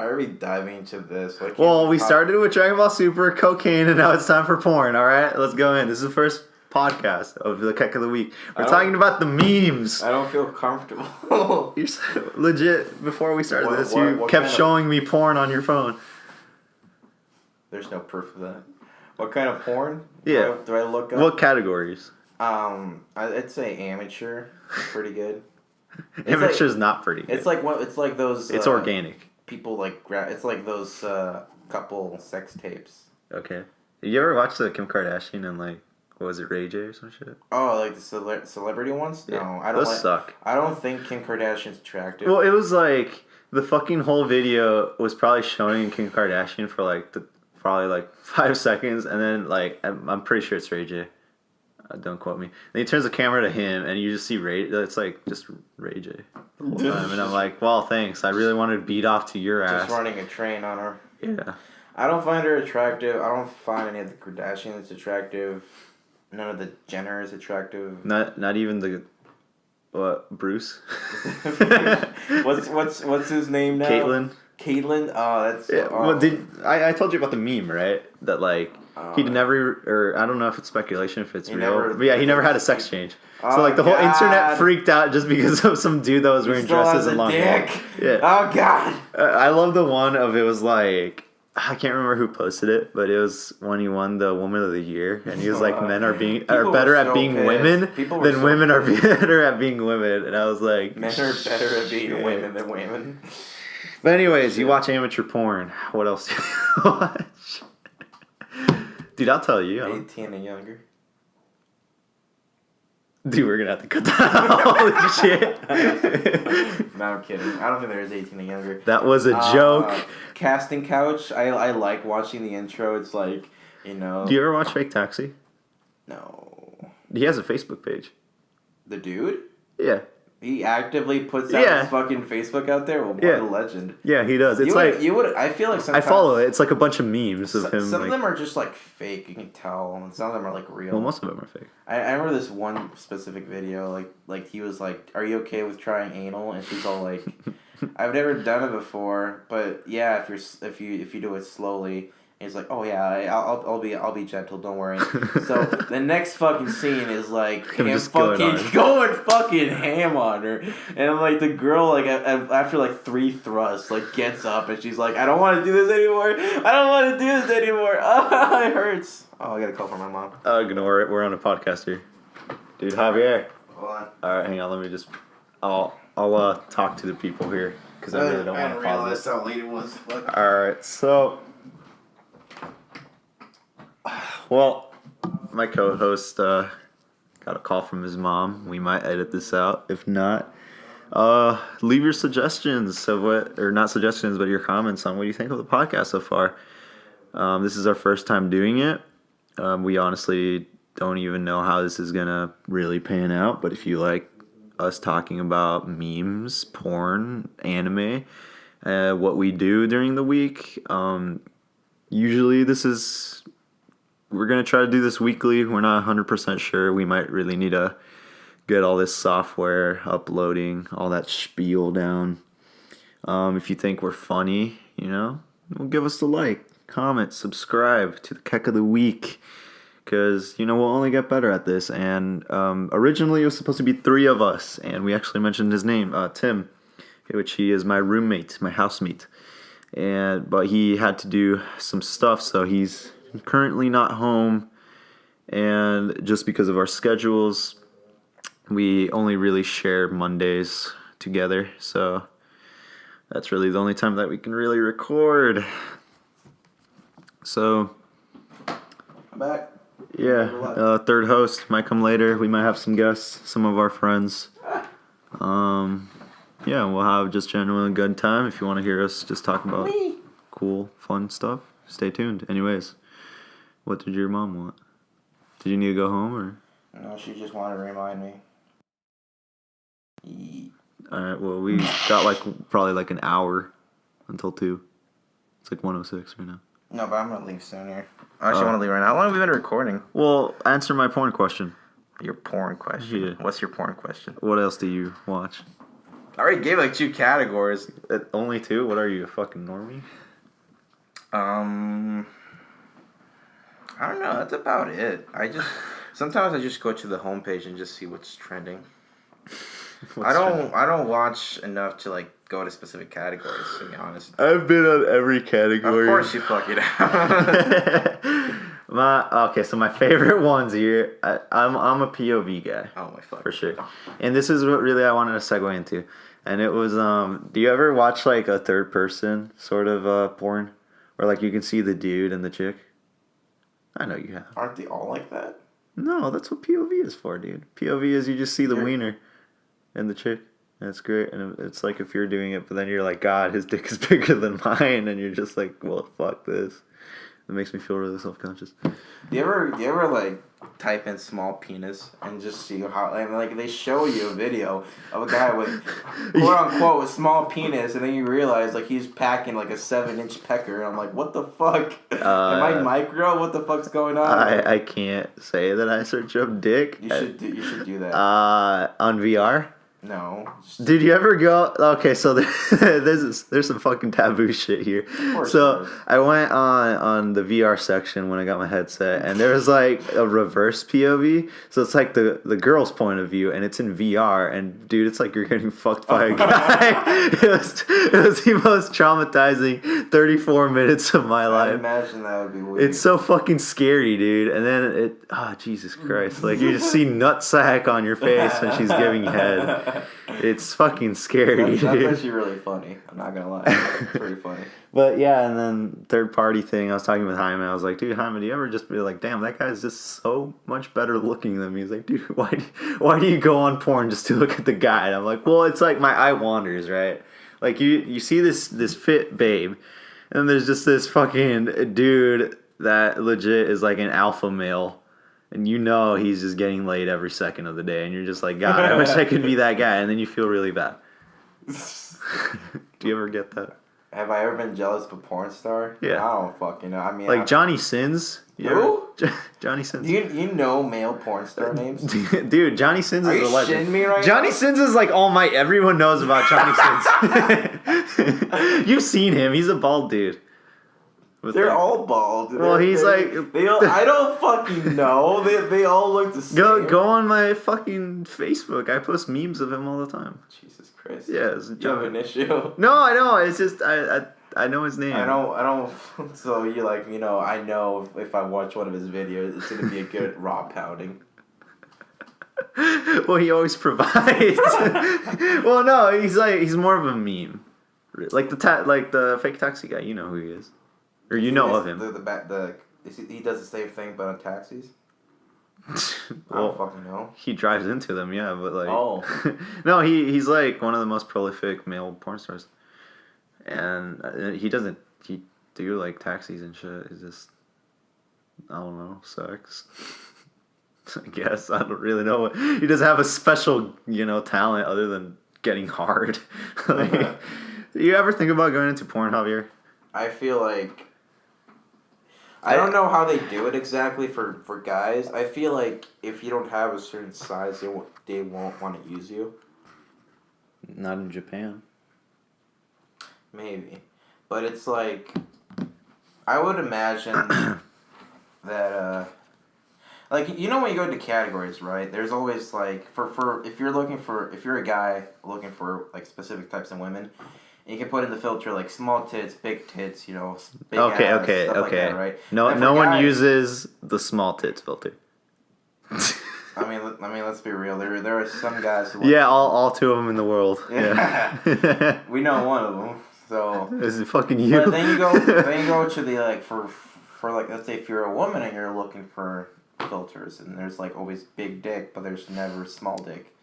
are we diving into this? Like, Well, we started with Dragon Ball Super, cocaine, and now it's time for porn. All right, let's go in. This is the first podcast of the Keck of the Week. We're talking about the memes. I don't feel comfortable. You're legit. Before we started What- this, what- you what kept kind of- showing me porn on your phone. There's no proof of that. What kind of porn? Yeah. Do I look up? What categories? I'd say amateur. Pretty good. Amateur's not pretty good. It's like what? It's like those. It's organic. People like. It's like those couple sex tapes. Okay. You ever watch the Kim Kardashian and like, what was it, Ray J or some shit? Oh, like the celebrity ones? Yeah. No, I don't. Those suck. I don't think Kim Kardashian's attractive. Well, it was like the fucking whole video was probably showing Kim Kardashian for like probably like 5 seconds, and then like I'm pretty sure it's Ray J. Don't quote me. And he turns the camera to him, and you just see Ray. It's like just Ray J the whole time, and I'm like, well, thanks. I really wanted to beat off to your ass. Just running a train on her. Yeah. I don't find her attractive. I don't find any of the Kardashians attractive. None of the Jenners attractive. Not even the Bruce. What's his name now? Caitlyn. Oh, that's. Yeah, well, I told you about the meme, right? That like he never, or I don't know if it's speculation, if it's real. But yeah, he never had a sex change. So like the whole internet freaked out just because of some dude that was wearing dresses and long hair. Yeah. Oh god. I love the one of it was like. I can't remember who posted it, but it was when he won the Woman of the Year, and he was like, "Men are better at being women than women are better at being women," and I was like, "Men are better at being women than women." But anyways, you watch amateur porn. What else do you watch? Dude, I'll tell you. 18 and younger. Dude, we're gonna have to cut that out. Holy shit. No, I'm kidding. I don't think there is 18 and younger. That was a joke. Casting Couch. I like watching the intro. It's like, you know. Do you ever watch Fake Taxi? No. He has a Facebook page. The dude? Yeah. He actively puts out his fucking Facebook out there? Well, what a legend. Yeah, he does. It's I feel like sometimes... I follow it. It's like a bunch of memes of him. Some of them are just like fake, you can tell. And some of them are like real. Well, most of them are fake. I remember this one specific video, like he was like, "Are you okay with trying anal?" And she's all like, "I've never done it before, but yeah, if you do it slowly." And he's like, "Oh yeah, I'll be gentle, don't worry." So the next fucking scene is like him fucking going fucking ham on her, and like the girl like after like 3 thrusts like gets up and she's like, "I don't want to do this anymore. I don't want to do this anymore. Oh, it hurts." Oh, I got a call from my mom. Ignore it. We're on a podcast here, dude. Javier. Hold on. All right, hang on. Let me just. I'll talk to the people here because I really don't want to pause this. How late it was. All right, so. Well, my co-host got a call from his mom. We might edit this out. If not, leave your suggestions of or not suggestions, but your comments on what you think of the podcast so far. This is our first time doing it. We honestly don't even know how this is going to really pan out. But if you like us talking about memes, porn, anime, what we do during the week, usually we're going to try to do this weekly. We're not 100% sure. We might really need to get all this software, uploading, all that spiel down. If you think we're funny, well, give us a like, comment, subscribe to the Keck of the Week. Because, we'll only get better at this. And originally it was supposed to be 3 of us. And we actually mentioned his name, Tim, which he is my roommate, my housemate. But he had to do some stuff, so he's currently not home, and just because of our schedules, we only really share Mondays together, so that's really the only time that we can really record. So I'm back. Yeah, third host might come later. We might have some guests, some of our friends. Yeah, we'll have just genuinely good time. If you want to hear us just talk about cool, fun stuff, stay tuned. Anyways, what did your mom want? Did you need to go home, or? No, she just wanted to remind me. Alright, well, we got probably an hour until 2. It's 1:06 right now. No, but I'm going to leave soon here. I actually want to leave right now. How long have we been recording? Well, answer my porn question. Your porn question? Yeah. What's your porn question? What else do you watch? I already gave 2 categories. Only 2? What are you, a fucking normie? I don't know. That's about it. Sometimes I just go to the homepage and just see what's trending. I don't watch enough to go to specific categories, to be honest. I've been on every category. Of course you fuck it out. So my favorite ones here, I'm a POV guy. Oh my fuck. For sure. And this is what really I wanted to segue into. And it was do you ever watch a third person sort of porn? Where you can see the dude and the chick? I know you have. Aren't they all like that? No, that's what POV is for, dude. POV is you just see the wiener and the chick. That's great. And it's if you're doing it, but then you're God, his dick is bigger than mine. And you're just well, fuck this. It makes me feel really self-conscious. Do you ever like type in small penis and just see how like they show you a video of a guy with quote unquote a small penis, and then you realize like he's packing like a 7-inch pecker, and I'm like, what the fuck? Am I micro? What the fuck's going on? I can't say that I search up dick. You should do that. On VR. No. Did you ever go? Okay, so there's some fucking taboo shit here. Of course So I went on the VR section when I got my headset, and there was like a reverse POV. So it's like the girl's point of view, and it's in VR. And dude, it's like you're getting fucked by a guy. It was the most traumatizing 34 minutes of my I life. imagine that would be weird. It's so fucking scary, dude. And then Jesus Christ, like you just see nutsack on your face when she's giving you head. It's fucking scary, That's dude. actually really funny. I'm not gonna lie. It's pretty funny. But yeah, and then third party thing, I was talking with Jaime. I was like, dude, Jaime, do you ever just be like, damn, that guy's just so much better looking than me? He's like, dude, why do you go on porn just to look at the guy? And I'm like, well, it's like my eye wanders, right? Like you see this fit babe, and then there's just this fucking dude that legit is like an alpha male. And you know he's just getting laid every second of the day. And you're just like, God, I wish I could be that guy. And then you feel really bad. Do you ever get that? Have I ever been jealous of a porn star? Yeah. I don't fucking know. I mean, Like Johnny Sins? Who? Johnny Sins. You know male porn star names? Dude, Johnny Sins Are is you a legend. shitting me right Johnny now? Sins is like everyone knows about Johnny Sins. You've seen him. He's a bald dude. They're all bald. Well, he's like... I don't fucking know. They all look the same. Go on my fucking Facebook. I post memes of him all the time. Jesus Christ. Yeah, it's You have an issue. No, I know. It's just I know his name. I don't. So you like, I know if I watch one of his videos, it's gonna be a good raw pounding. Well, he always provides. Well, no, he's more of a meme, like the fake taxi guy. You know who he is, or you know of him. He does the same thing, but on taxis. I Well, don't fucking know. he drives into them, yeah, but like, Oh. no, he's like one of the most prolific male porn stars, and he doesn't do like taxis and shit. It's just, I don't know, sex. I guess I don't really know. He doesn't have a special, talent other than getting hard. Like, do you ever think about going into porn, Javier? I feel like I don't know how they do it exactly for guys. I feel like if you don't have a certain size, they won't want to use you. Not in Japan. Maybe, but it's like I would imagine that like when you go into categories, right? There's always like for if you're a guy looking for like specific types of women. You can put in the filter like small tits, big tits, big ass, stuff like that, right? No one uses the small tits filter. I mean, let's be real. There are some guys who. Yeah, all two of them in the world. Yeah. Yeah. We know one of them. So. Is it fucking you? But then you go to the like for like let's say if you're a woman and you're looking for filters and there's like always big dick but there's never small dick.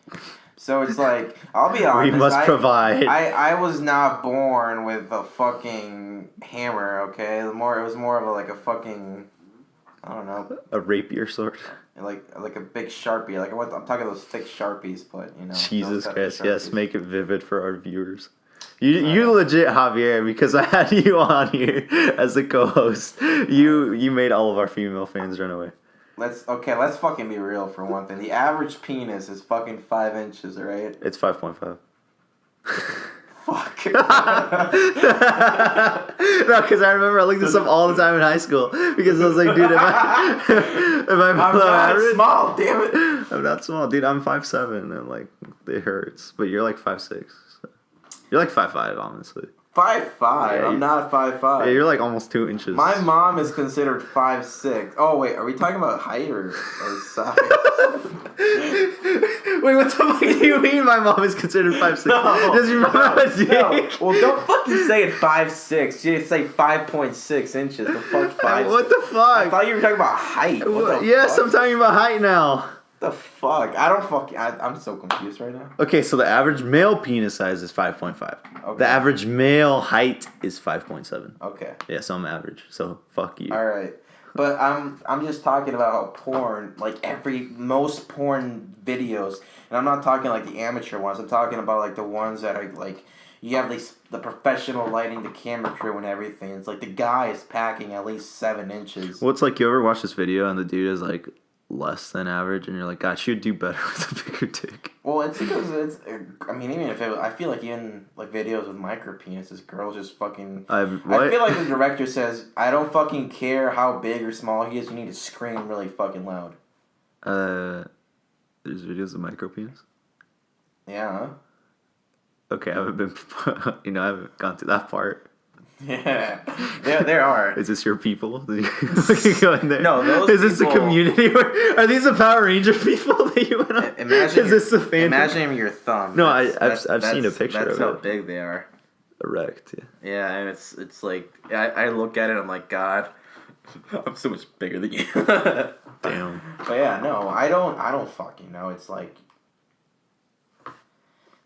So it's like, I'll be honest. We must provide. I was not born with a fucking hammer, okay? It was more of a fucking, I don't know. A rapier sort. Like a big Sharpie. I'm talking those thick Sharpies, but Jesus Christ, yes, make it vivid for our viewers. You legit, Javier, because I had you on here as a co-host. You made all of our female fans run away. Let's fucking be real for one thing. The average penis is fucking 5 inches, right? It's 5.5. Fuck. No, because I remember I looked this up all the time in high school because I was like, dude, am I I'm not average? small, damn it. I'm not small, dude. I'm 5'7", and like it hurts. But you're like 5'6". So. You're like 5'5", honestly. 5'5". Yeah, I'm not 5'5". Yeah, you're like almost 2 inches. My mom is considered 5'6". Oh wait, are we talking about height or size? Wait, what the fuck do you mean? My mom is considered 5'6"? Does your mom have a dick? No. Well, don't fucking say it 5'6". You say 5.6 inches. The fuck 5'6"? What the fuck? I thought you were talking about height. What the Yes, fuck? I'm talking about height now. The fuck? I don't fucking. I'm so confused right now. Okay, so the average male penis size is 5.5. Okay. The average male height is 5.7. Okay. Yeah, so I'm average. So fuck you. All right. But I'm just talking about how porn, like most porn videos, and I'm not talking like the amateur ones. I'm talking about like the ones that are like you have the professional lighting, the camera crew, and everything. It's like the guy is packing at least 7 inches. Well, it's like you ever watch this video and the dude is like less than average, and you're like, God, she would do better with a bigger dick. Well, it's because it's. I mean, even if I feel like even like videos with micro penises, girls just fucking. I feel like the director says, "I don't fucking care how big or small he is. You need to scream really fucking loud." There's videos of micro penis. Yeah. Okay, I haven't been. I haven't gone to that part. Yeah, there are. Is this your people? Did you go in there? No, those is this people... the community? Are these the Power Ranger people that you went on? Imagine. Is this the fan? Imagine your thumb. No, I've seen a picture of it. That's how big they are. Erect. Yeah. Yeah, and it's like I look at it. I'm like, God, I'm so much bigger than you. Damn. But yeah, no, I don't fucking know. It's like,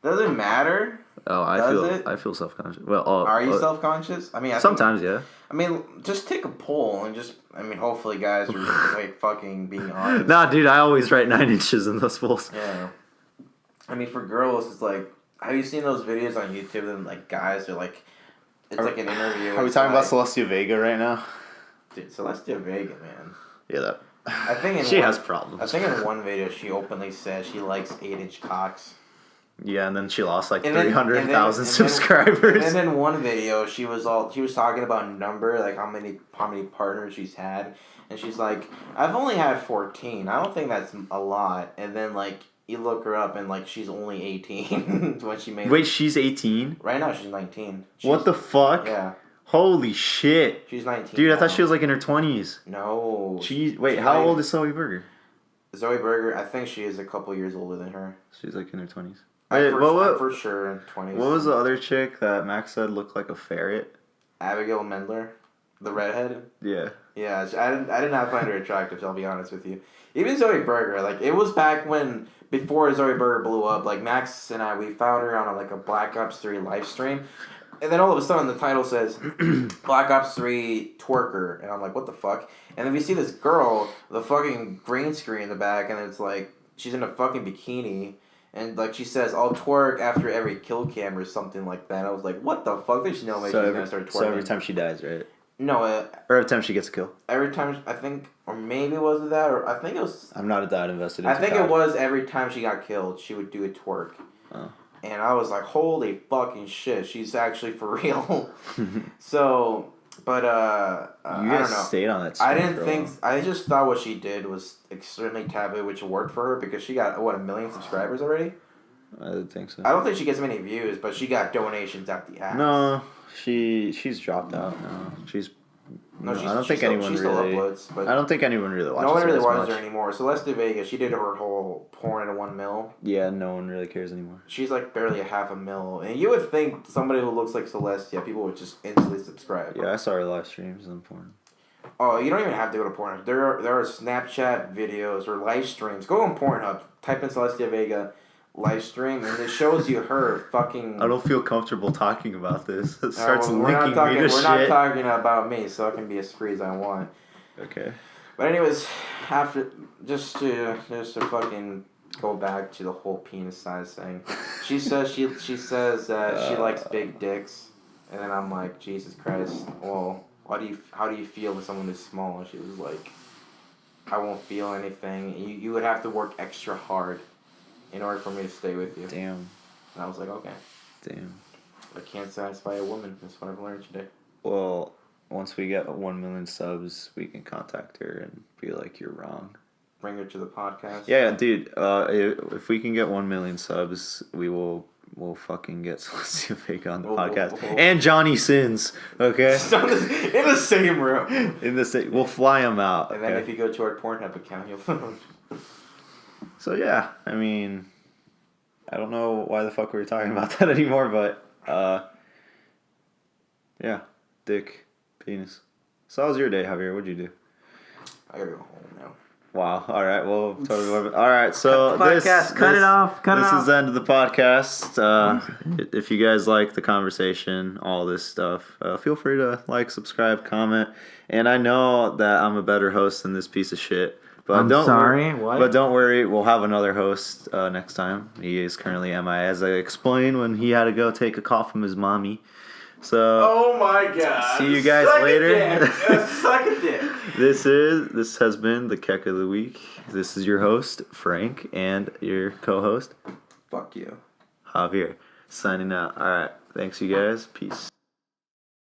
does it matter? Oh, I feel self-conscious. Well, are you self-conscious? I mean, sometimes, yeah. I mean, just take a poll and hopefully guys are like fucking being honest. Nah, dude, I always write 9 inches in those polls. Yeah. I mean, for girls, it's like, have you seen those videos on YouTube and like guys are like, it's like an interview. Are we talking about Celestia Vega right now? Dude, Celestia Vega, man. Yeah, that. I think she has problems. I think in one video she openly said she likes 8-inch cocks. Yeah, and then she lost like 300,000 subscribers. And then in one video she was talking about number, like how many partners she's had, and she's like, I've only had 14. I don't think that's a lot. And then like you look her up and like she's only 18 when she made. Wait, she's 18? Right now she's 19. What the fuck? Yeah. Holy shit. She's 19. Dude, I thought she was like in her 20s. No. How old is Zoe Berger? Zoe Berger, I think she is a couple years older than her. She's like in her 20s. For sure in 20s. What was the other chick that Max said looked like a ferret? Abigail Mendler, the redhead. Yeah. Yeah, I did not find her attractive. I'll be honest with you. Even Zoe Berger, like it was back before Zoe Berger blew up. Like Max and we found her on a Black Ops 3 live stream, and then all of a sudden the title says Black Ops 3 twerker, and I'm like, what the fuck? And then we see this girl, the fucking green screen in the back, and it's like she's in a fucking bikini. And like she says, I'll twerk after every kill cam or something like that. I was like, what the fuck? There's no way she's gonna start twerking. So every time she dies, right? No. Or every time she gets a kill? Every time, I think, or maybe was it that, or I think it was... I'm not that invested in I think it was every time she got killed, she would do a twerk. Oh. And I was like, holy fucking shit, she's actually for real. So... But you guys stayed on that. I just thought what she did was extremely taboo, which worked for her because she got 1 million subscribers already. I didn't think so. I don't think she gets many views, but she got donations out the ass. No, she's dropped out now. I don't think anyone really uploads, but I don't think anyone really watches. No one really watches her anymore. Celeste Vega, she did her whole porn at 1 mil. Yeah, no one really cares anymore. She's like barely a $500,000, and you would think somebody who looks like Celestia, people would just instantly subscribe. Yeah, I saw her live streams on porn. Oh, you don't even have to go to Pornhub. There are Snapchat videos or live streams. Go on Pornhub, type in Celestia Vega live stream, and it shows you her fucking... I don't feel comfortable talking about this. It starts linking we're not me to shit. We're not talking about me, so I can be as free as I want. Okay. But anyways, after just to fucking go back to the whole penis size thing, she says she says that she likes big dicks, and then I'm like, Jesus Christ, well, how do you feel when someone is small? And she was like, I won't feel anything. You would have to work extra hard in order for me to stay with you. Damn. And I was like, okay. Damn. I can't satisfy a woman. That's what I've learned today. Well, once we get 1 million subs, we can contact her and be like, you're wrong. Bring her to the podcast. Yeah, dude. If we can get 1 million subs, we'll fucking get Celestia Vega on the podcast. And Johnny Sins, okay? In the same room. We'll fly him out. And then if you go to our Pornhub account, you'll... So yeah, I mean, I don't know why the fuck we were talking about that anymore, but yeah, dick, penis. So how was your day, Javier? What'd you do? I gotta go home now. Wow. All right. Well, totally. All right. So Cut it off. This is the end of the podcast. If you guys like the conversation, all this stuff, feel free to like, subscribe, comment. And I know that I'm a better host than this piece of shit. But I'm don't sorry. Worry, What? But don't worry. We'll have another host next time. He is currently MIA, as I explained when he had to go take a call from his mommy. So. Oh my god. See you guys later. Suck a dick. This has been the Keck of the Week. This is your host, Frank, and your co-host, Fuck you. Javier, signing out. All right. Thanks, you guys. Peace.